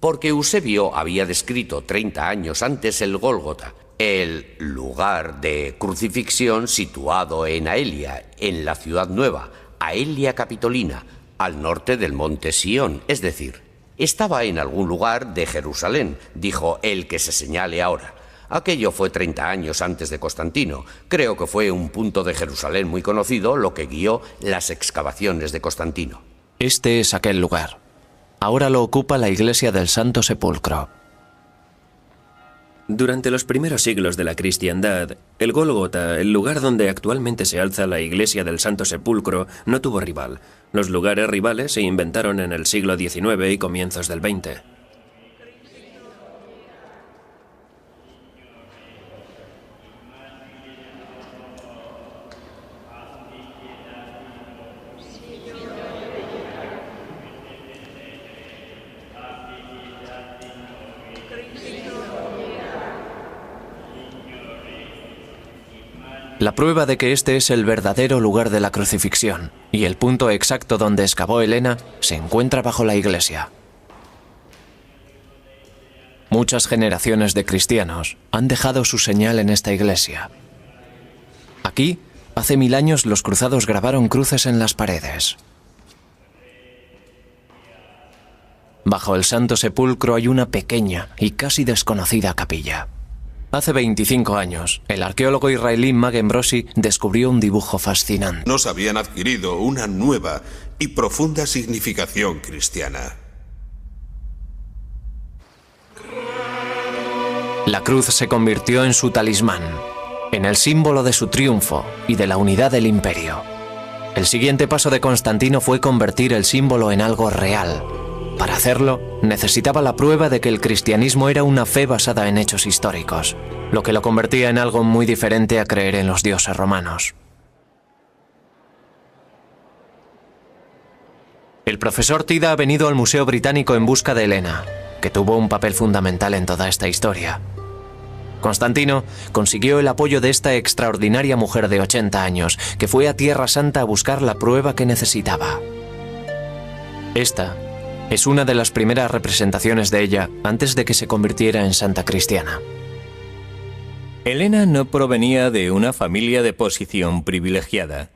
porque Eusebio había descrito 30 años antes el Gólgota, el lugar de crucifixión situado en Aelia, en la ciudad nueva, Aelia Capitolina, al norte del monte Sión, es decir, estaba en algún lugar de Jerusalén, dijo el que se señale ahora. Aquello fue 30 años antes de Constantino. Creo que fue un punto de Jerusalén muy conocido lo que guió las excavaciones de Constantino. Este es aquel lugar. Ahora lo ocupa la iglesia del Santo Sepulcro. Durante los primeros siglos de la cristiandad, el Gólgota, el lugar donde actualmente se alza la iglesia del Santo Sepulcro, no tuvo rival. Los lugares rivales se inventaron en el siglo XIX y comienzos del XX. La prueba de que este es el verdadero lugar de la crucifixión y el punto exacto donde excavó Helena se encuentra bajo la iglesia. Muchas generaciones de cristianos han dejado su señal en esta iglesia. Aquí, hace 1000 años, los cruzados grabaron cruces en las paredes. Bajo el Santo Sepulcro hay una pequeña y casi desconocida capilla. Hace 25 años, el arqueólogo israelí Magen Brossi descubrió un dibujo fascinante. Nos habían adquirido una nueva y profunda significación cristiana. La cruz se convirtió en su talismán, en el símbolo de su triunfo y de la unidad del imperio. El siguiente paso de Constantino fue convertir el símbolo en algo real. Para hacerlo, necesitaba la prueba de que el cristianismo era una fe basada en hechos históricos, lo que lo convertía en algo muy diferente a creer en los dioses romanos. El profesor Tida ha venido al Museo Británico en busca de Helena, que tuvo un papel fundamental en toda esta historia. Constantino consiguió el apoyo de esta extraordinaria mujer de 80 años, que fue a Tierra Santa a buscar la prueba que necesitaba. Esta es una de las primeras representaciones de ella antes de que se convirtiera en santa cristiana. Helena no provenía de una familia de posición privilegiada.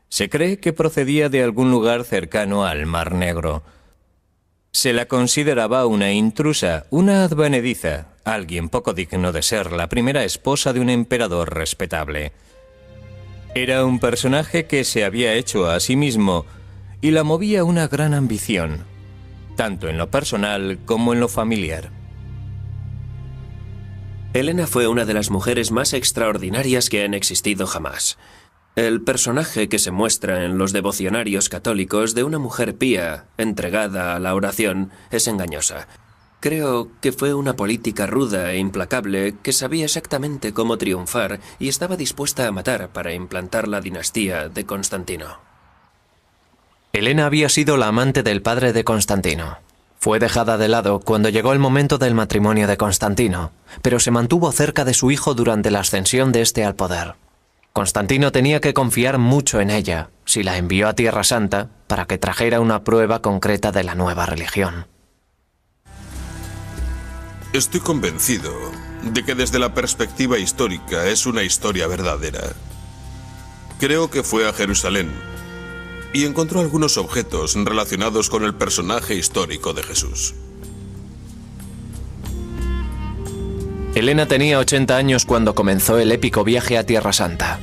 Se cree que procedía de algún lugar cercano al Mar Negro. Se la consideraba una intrusa, una advenediza, alguien poco digno de ser la primera esposa de un emperador respetable. Era un personaje que se había hecho a sí mismo y la movía una gran ambición. tanto en lo personal como en lo familiar. Helena fue una de las mujeres más extraordinarias que han existido jamás. El personaje que se muestra en los devocionarios católicos de una mujer pía, entregada a la oración, es engañosa. Creo que fue una política ruda e implacable que sabía exactamente cómo triunfar y estaba dispuesta a matar para implantar la dinastía de Constantino. Helena había sido la amante del padre de Constantino. Fue dejada de lado cuando llegó el momento del matrimonio de Constantino, pero se mantuvo cerca de su hijo durante la ascensión de este al poder. Constantino tenía que confiar mucho en ella si la envió a Tierra Santa para que trajera una prueba concreta de la nueva religión. Estoy convencido de que desde la perspectiva histórica es una historia verdadera. Creo que fue a Jerusalén y encontró algunos objetos relacionados con el personaje histórico de Jesús. Helena tenía 80 años cuando comenzó el épico viaje a Tierra Santa.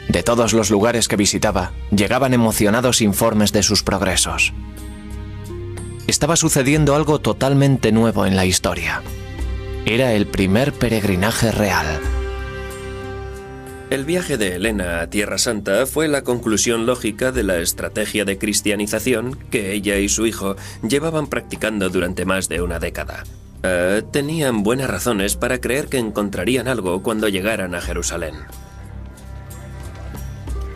De todos los lugares que visitaba, llegaban emocionados informes de sus progresos. Estaba sucediendo algo totalmente nuevo en la historia. Era el primer peregrinaje real. El viaje de Helena a Tierra Santa fue la conclusión lógica de la estrategia de cristianización que ella y su hijo llevaban practicando durante más de una década. Tenían buenas razones para creer que encontrarían algo cuando llegaran a Jerusalén.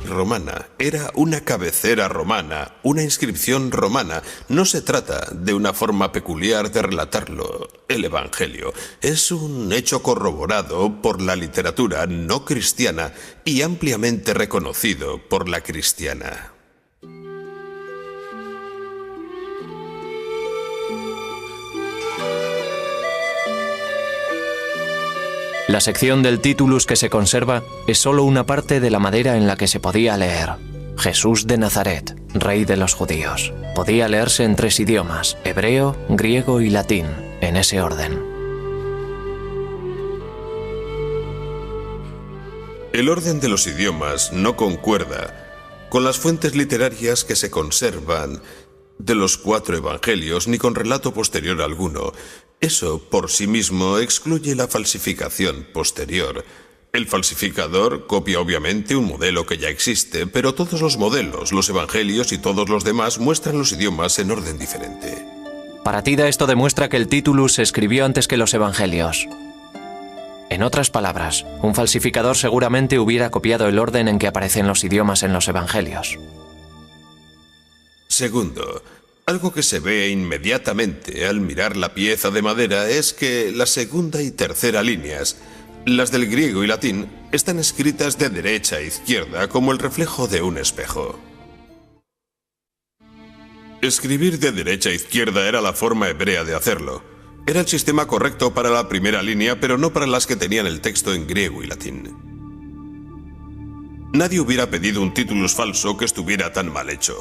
Romana. Era una cabecera romana, una inscripción romana. No se trata de una forma peculiar de relatarlo. El Evangelio es un hecho corroborado por la literatura no cristiana y ampliamente reconocido por la cristiana. La sección del titulus que se conserva es solo una parte de la madera en la que se podía leer: Jesús de Nazaret, Rey de los Judíos. Podía leerse en 3 idiomas: hebreo, griego y latín, en ese orden. El orden de los idiomas no concuerda con las fuentes literarias que se conservan de los 4 evangelios ni con relato posterior alguno. Eso por sí mismo excluye la falsificación posterior. El falsificador copia obviamente un modelo que ya existe, pero todos los modelos, los evangelios y todos los demás muestran los idiomas en orden diferente. Para Tida esto demuestra que el titulus se escribió antes que los evangelios. En otras palabras, un falsificador seguramente hubiera copiado el orden en que aparecen los idiomas en los evangelios. Segundo, algo que se ve inmediatamente al mirar la pieza de madera es que la segunda y tercera líneas, las del griego y latín, están escritas de derecha a izquierda como el reflejo de un espejo. Escribir de derecha a izquierda era la forma hebrea de hacerlo. Era el sistema correcto para la primera línea, pero no para las que tenían el texto en griego y latín. Nadie hubiera pedido un titulus falso que estuviera tan mal hecho.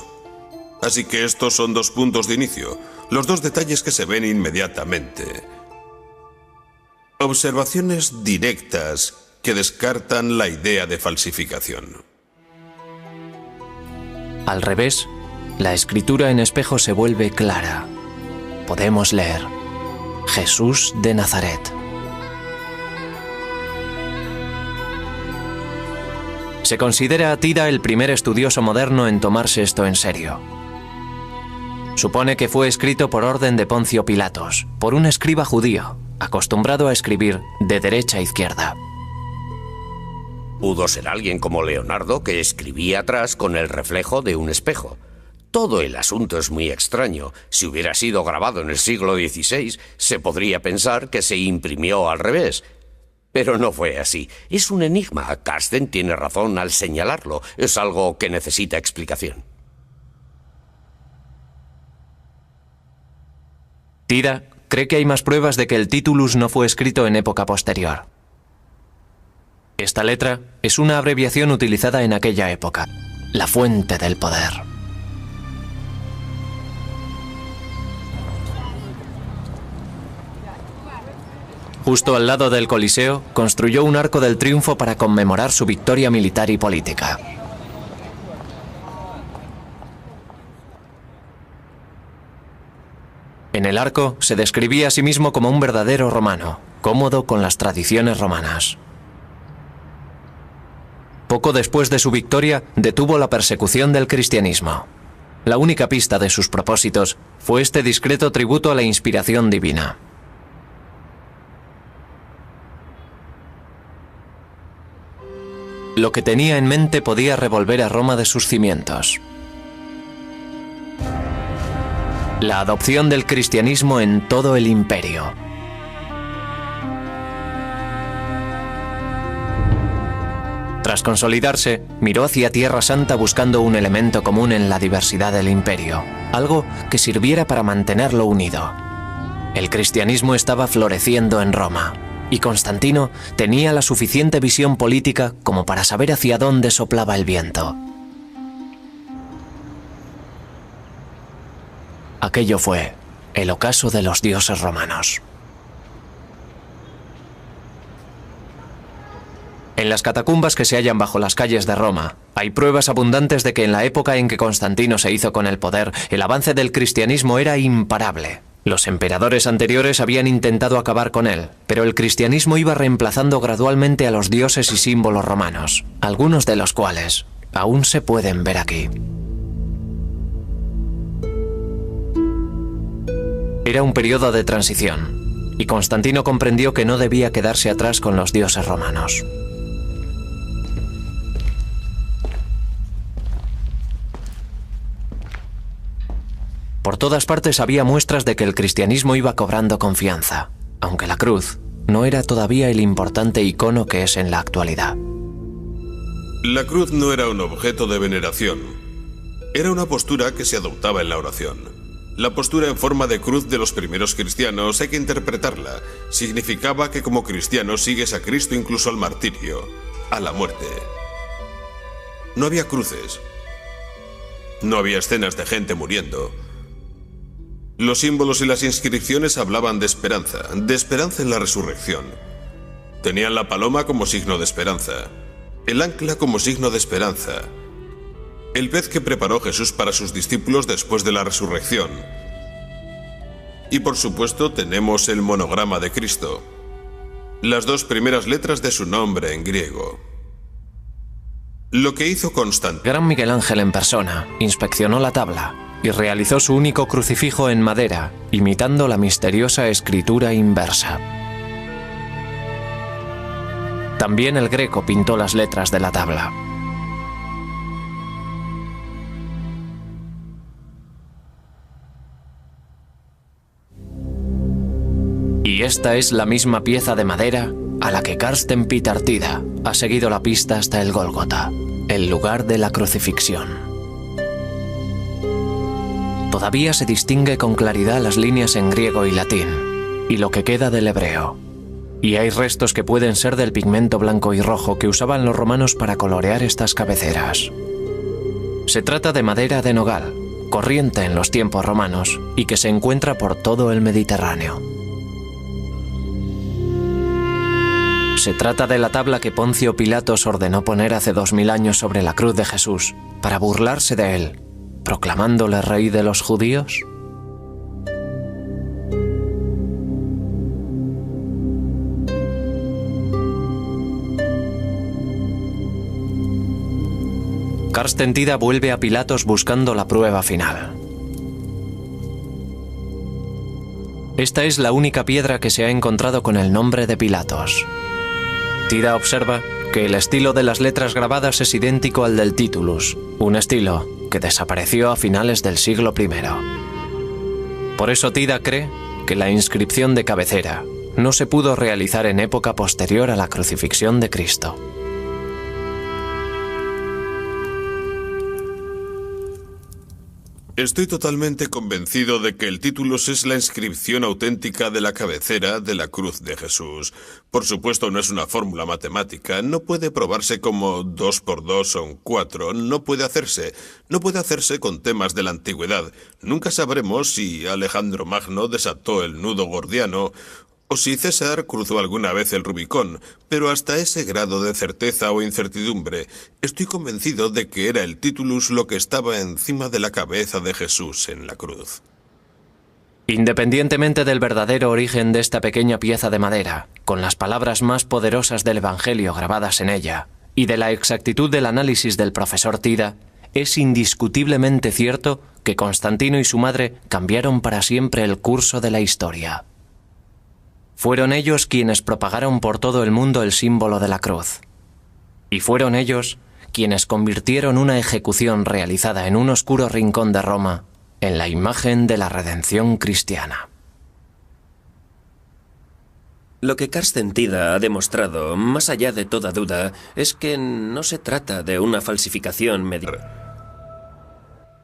Así que estos son 2 puntos de inicio, los 2 detalles que se ven inmediatamente. Observaciones directas que descartan la idea de falsificación. Al revés, la escritura en espejo se vuelve clara. Podemos leer: Jesús de Nazaret. Se considera a Tida el primer estudioso moderno en tomarse esto en serio. Supone que fue escrito por orden de Poncio Pilatos, por un escriba judío, acostumbrado a escribir de derecha a izquierda. Pudo ser alguien como Leonardo que escribía atrás con el reflejo de un espejo. Todo el asunto es muy extraño. Si hubiera sido grabado en el siglo XVI, se podría pensar que se imprimió al revés. Pero no fue así. Es un enigma. Carsten tiene razón al señalarlo. Es algo que necesita explicación. Tida cree que hay más pruebas de que el titulus no fue escrito en época posterior. Esta letra es una abreviación utilizada en aquella época: la fuente del poder. Justo al lado del Coliseo, construyó un arco del triunfo para conmemorar su victoria militar y política. En el arco se describía a sí mismo como un verdadero romano, cómodo con las tradiciones romanas. Poco después de su victoria, detuvo la persecución del cristianismo. La única pista de sus propósitos fue este discreto tributo a la inspiración divina. Lo que tenía en mente podía revolver a Roma de sus cimientos. La adopción del cristianismo en todo el imperio. Tras consolidarse, miró hacia Tierra Santa buscando un elemento común en la diversidad del imperio, algo que sirviera para mantenerlo unido. El cristianismo estaba floreciendo en Roma, y Constantino tenía la suficiente visión política como para saber hacia dónde soplaba el viento. Aquello fue el ocaso de los dioses romanos. En las catacumbas que se hallan bajo las calles de Roma, hay pruebas abundantes de que en la época en que Constantino se hizo con el poder, el avance del cristianismo era imparable. Los emperadores anteriores habían intentado acabar con él, pero el cristianismo iba reemplazando gradualmente a los dioses y símbolos romanos, algunos de los cuales aún se pueden ver aquí. Era un periodo de transición, y Constantino comprendió que no debía quedarse atrás con los dioses romanos. Por todas partes había muestras de que el cristianismo iba cobrando confianza, aunque la cruz no era todavía el importante icono que es en la actualidad. La cruz no era un objeto de veneración. Era una postura que se adoptaba en la oración. La postura en forma de cruz de los primeros cristianos hay que interpretarla. Significaba que como cristiano sigues a Cristo incluso al martirio, a la muerte. No había cruces. No había escenas de gente muriendo. Los símbolos y las inscripciones hablaban de esperanza en la resurrección. Tenían la paloma como signo de esperanza, el ancla como signo de esperanza, el pez que preparó Jesús para sus discípulos después de la resurrección. Y por supuesto tenemos el monograma de Cristo, las dos primeras letras de su nombre en griego. Lo que hizo Constantino. Gran Miguel Ángel en persona inspeccionó la tabla y realizó su único crucifijo en madera, imitando la misteriosa escritura inversa. También el Greco pintó las letras de la tabla. Y esta es la misma pieza de madera a la que Carsten Pitartida ha seguido la pista hasta el Gólgota, el lugar de la crucifixión. Todavía se distingue con claridad las líneas en griego y latín, y lo que queda del hebreo. Y hay restos que pueden ser del pigmento blanco y rojo que usaban los romanos para colorear estas cabeceras. Se trata de madera de nogal, corriente en los tiempos romanos, y que se encuentra por todo el Mediterráneo. Se trata de la tabla que Poncio Pilatos ordenó poner hace 2000 años sobre la cruz de Jesús, para burlarse de él, proclamándole rey de los judíos. Carsten Tida vuelve a Pilatos buscando la prueba final. Esta es la única piedra que se ha encontrado con el nombre de Pilatos. Tida observa que el estilo de las letras grabadas es idéntico al del Titulus, un estilo que desapareció a finales del siglo I. Por eso Tida cree que la inscripción de cabecera no se pudo realizar en época posterior a la crucifixión de Cristo. Estoy totalmente convencido de que el Titulus es la inscripción auténtica de la cabecera de la cruz de Jesús. Por supuesto, no es una fórmula matemática, no puede probarse como 2 por 2 son 4, no puede hacerse con temas de la antigüedad. Nunca sabremos si Alejandro Magno desató el nudo gordiano o si César cruzó alguna vez el Rubicón, pero hasta ese grado de certeza o incertidumbre, estoy convencido de que era el Titulus lo que estaba encima de la cabeza de Jesús en la cruz. Independientemente del verdadero origen de esta pequeña pieza de madera, con las palabras más poderosas del Evangelio grabadas en ella, y de la exactitud del análisis del profesor Tida, es indiscutiblemente cierto que Constantino y su madre cambiaron para siempre el curso de la historia. Fueron ellos quienes propagaron por todo el mundo el símbolo de la cruz. Y fueron ellos quienes convirtieron una ejecución realizada en un oscuro rincón de Roma en la imagen de la redención cristiana. Lo que Carsten Tida ha demostrado, más allá de toda duda, es que no se trata de una falsificación medieval.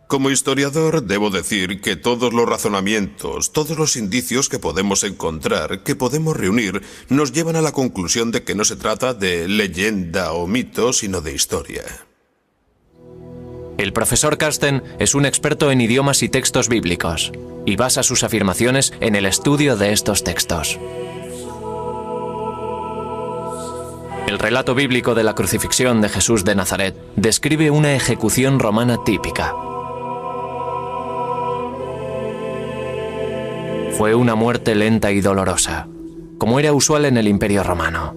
Como historiador, debo decir que todos los razonamientos, todos los indicios que podemos encontrar, que podemos reunir, nos llevan a la conclusión de que no se trata de leyenda o mito, sino de historia. El profesor Carsten es un experto en idiomas y textos bíblicos, y basa sus afirmaciones en el estudio de estos textos. El relato bíblico de la crucifixión de Jesús de Nazaret describe una ejecución romana típica. Fue una muerte lenta y dolorosa, como era usual en el Imperio Romano.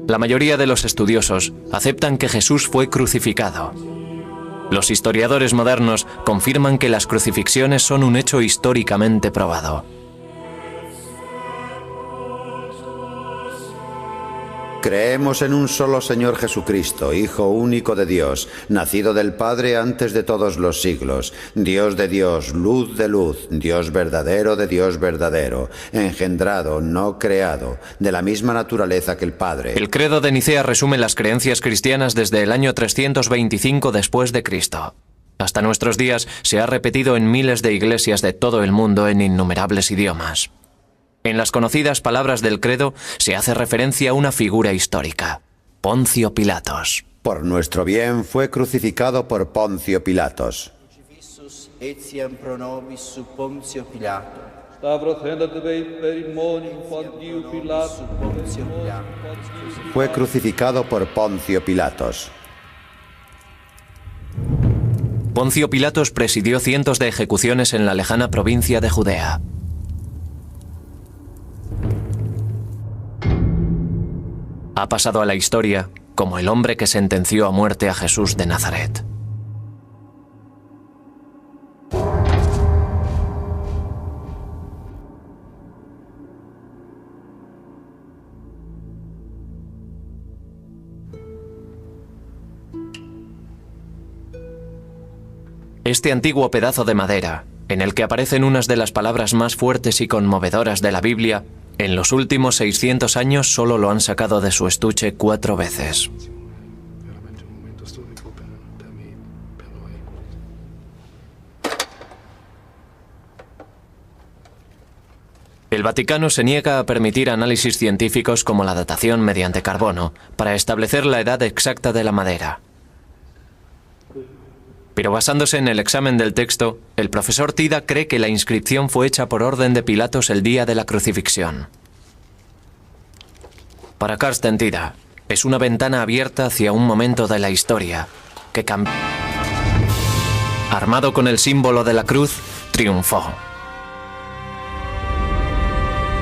La mayoría de los estudiosos aceptan que Jesús fue crucificado. Los historiadores modernos confirman que las crucifixiones son un hecho históricamente probado. Creemos en un solo Señor Jesucristo, Hijo único de Dios, nacido del Padre antes de todos los siglos, Dios de Dios, luz de luz, Dios verdadero de Dios verdadero, engendrado, no creado, de la misma naturaleza que el Padre. El credo de Nicea resume las creencias cristianas desde el año 325 después de Cristo. Hasta nuestros días se ha repetido en miles de iglesias de todo el mundo en innumerables idiomas. En las conocidas palabras del credo se hace referencia a una figura histórica, Poncio Pilatos. Por nuestro bien fue crucificado por Poncio Pilatos. Fue crucificado por Poncio Pilatos. Poncio Pilatos presidió cientos de ejecuciones en la lejana provincia de Judea. Ha pasado a la historia como el hombre que sentenció a muerte a Jesús de Nazaret. Este antiguo pedazo de madera, en el que aparecen unas de las palabras más fuertes y conmovedoras de la Biblia, en los últimos 600 años solo lo han sacado de su estuche 4 veces. El Vaticano se niega a permitir análisis científicos como la datación mediante carbono para establecer la edad exacta de la madera. Pero basándose en el examen del texto, el profesor Tida cree que la inscripción fue hecha por orden de Pilatos el día de la crucifixión. Para Carsten Tida, es una ventana abierta hacia un momento de la historia que cambió. Armado con el símbolo de la cruz, triunfó.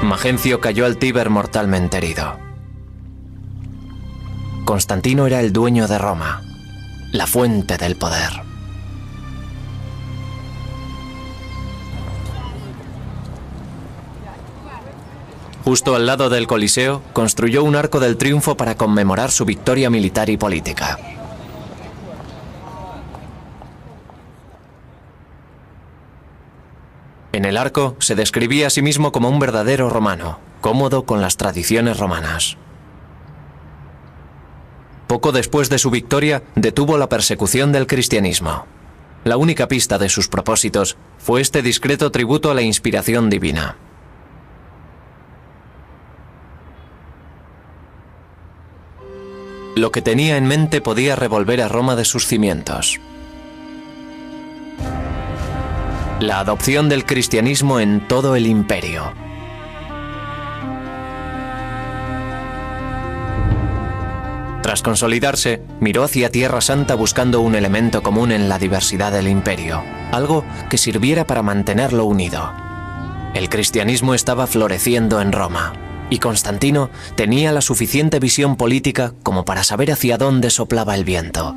Magencio cayó al Tíber mortalmente herido. Constantino era el dueño de Roma, la fuente del poder. Justo al lado del Coliseo, construyó un arco del triunfo para conmemorar su victoria militar y política. En el arco se describía a sí mismo como un verdadero romano, cómodo con las tradiciones romanas. Poco después de su victoria, detuvo la persecución del cristianismo. La única pista de sus propósitos fue este discreto tributo a la inspiración divina. Lo que tenía en mente podía revolver a Roma de sus cimientos. La adopción del cristianismo en todo el imperio. Tras consolidarse, miró hacia Tierra Santa buscando un elemento común en la diversidad del imperio, algo que sirviera para mantenerlo unido. El cristianismo estaba floreciendo en Roma, y Constantino tenía la suficiente visión política como para saber hacia dónde soplaba el viento.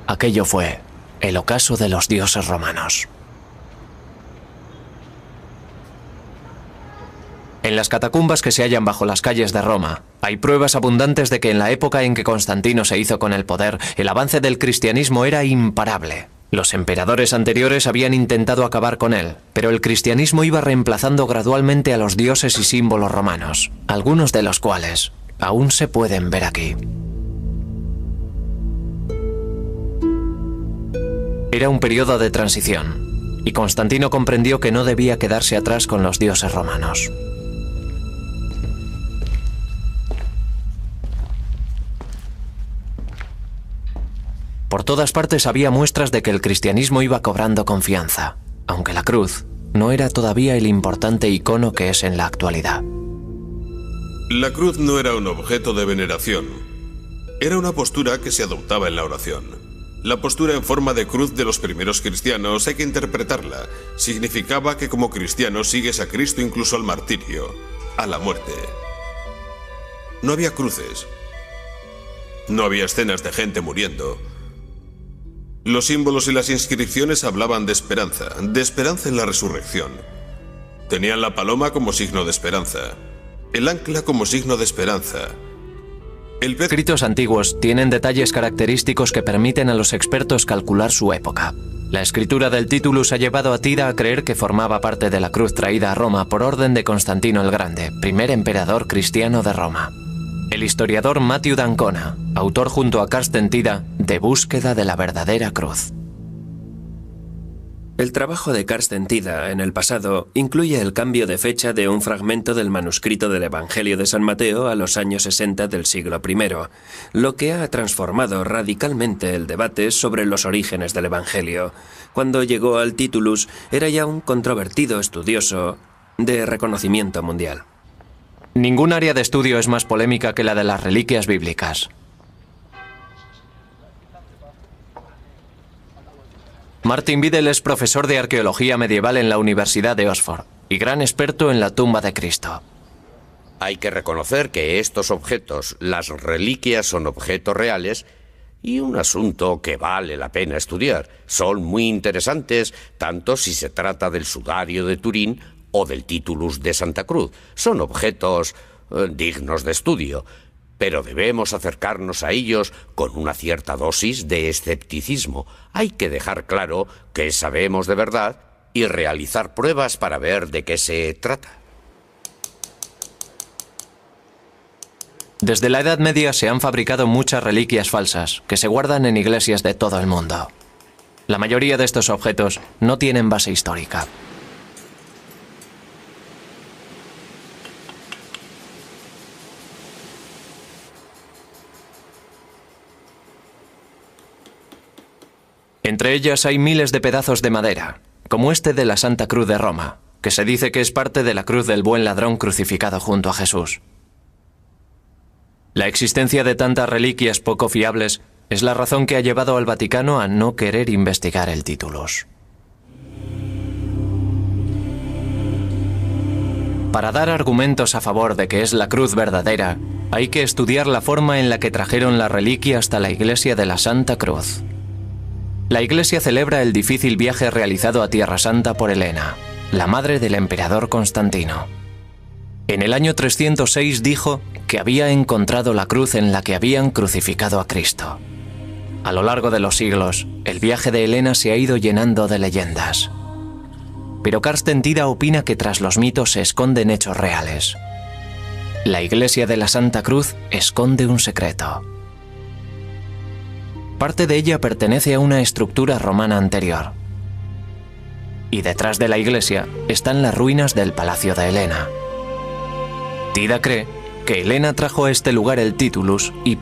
Aquello fue el ocaso de los dioses romanos. En las catacumbas que se hallan bajo las calles de Roma, hay pruebas abundantes de que en la época en que Constantino se hizo con el poder, el avance del cristianismo era imparable. Los emperadores anteriores habían intentado acabar con él, pero el cristianismo iba reemplazando gradualmente a los dioses y símbolos romanos, algunos de los cuales aún se pueden ver aquí. Era un periodo de transición, y Constantino comprendió que no debía quedarse atrás con los dioses romanos. Por todas partes había muestras de que el cristianismo iba cobrando confianza, aunque la cruz no era todavía el importante icono que es en la actualidad. La cruz no era un objeto de veneración. Era una postura que se adoptaba en la oración. La postura en forma de cruz de los primeros cristianos hay que interpretarla. Significaba que como cristiano sigues a Cristo incluso al martirio, a la muerte. No había cruces. No había escenas de gente muriendo. Los símbolos y las inscripciones hablaban de esperanza en la resurrección. Tenían la paloma como signo de esperanza, el ancla como signo de esperanza. Los escritos antiguos tienen detalles característicos que permiten a los expertos calcular su época. La escritura del Titulus ha llevado a Tida a creer que formaba parte de la cruz traída a Roma por orden de Constantino el Grande, primer emperador cristiano de Roma. El historiador Matthew d'Ancona, autor junto a Carsten Tida de Búsqueda de la verdadera cruz. El trabajo de Carsten Tida en el pasado incluye el cambio de fecha de un fragmento del manuscrito del Evangelio de San Mateo a los años 60 del siglo I, lo que ha transformado radicalmente el debate sobre los orígenes del Evangelio. Cuando llegó al Titulus, era ya un controvertido estudioso de reconocimiento mundial. Ningún área de estudio es más polémica que la de las reliquias bíblicas. Martin Biddle es profesor de arqueología medieval en la Universidad de Oxford y gran experto en la tumba de Cristo. Hay que reconocer que estos objetos, las reliquias, son objetos reales y un asunto que vale la pena estudiar. Son muy interesantes, tanto si se trata del sudario de Turín o del Titulus de Santa Cruz. Son objetos dignos de estudio, pero debemos acercarnos a ellos con una cierta dosis de escepticismo. Hay que dejar claro que sabemos de verdad y realizar pruebas para ver de qué se trata. Desde la Edad Media se han fabricado muchas reliquias falsas que se guardan en iglesias de todo el mundo. La mayoría de estos objetos no tienen base histórica. Entre ellas hay miles de pedazos de madera, como este de la Santa Cruz de Roma, que se dice que es parte de la cruz del buen ladrón crucificado junto a Jesús. La existencia de tantas reliquias poco fiables es la razón que ha llevado al Vaticano a no querer investigar el Titulus. Para dar argumentos a favor de que es la cruz verdadera, hay que estudiar la forma en la que trajeron la reliquia hasta la iglesia de la Santa Cruz. La iglesia celebra el difícil viaje realizado a Tierra Santa por Helena, la madre del emperador Constantino. En el año 306 dijo que había encontrado la cruz en la que habían crucificado a Cristo. A lo largo de los siglos, el viaje de Helena se ha ido llenando de leyendas. Pero Carsten Tida opina que tras los mitos se esconden hechos reales. La iglesia de la Santa Cruz esconde un secreto. Parte de ella pertenece a una estructura romana anterior. Y detrás de la iglesia están las ruinas del Palacio de Helena. Tida cree que Helena trajo a este lugar el Titulus y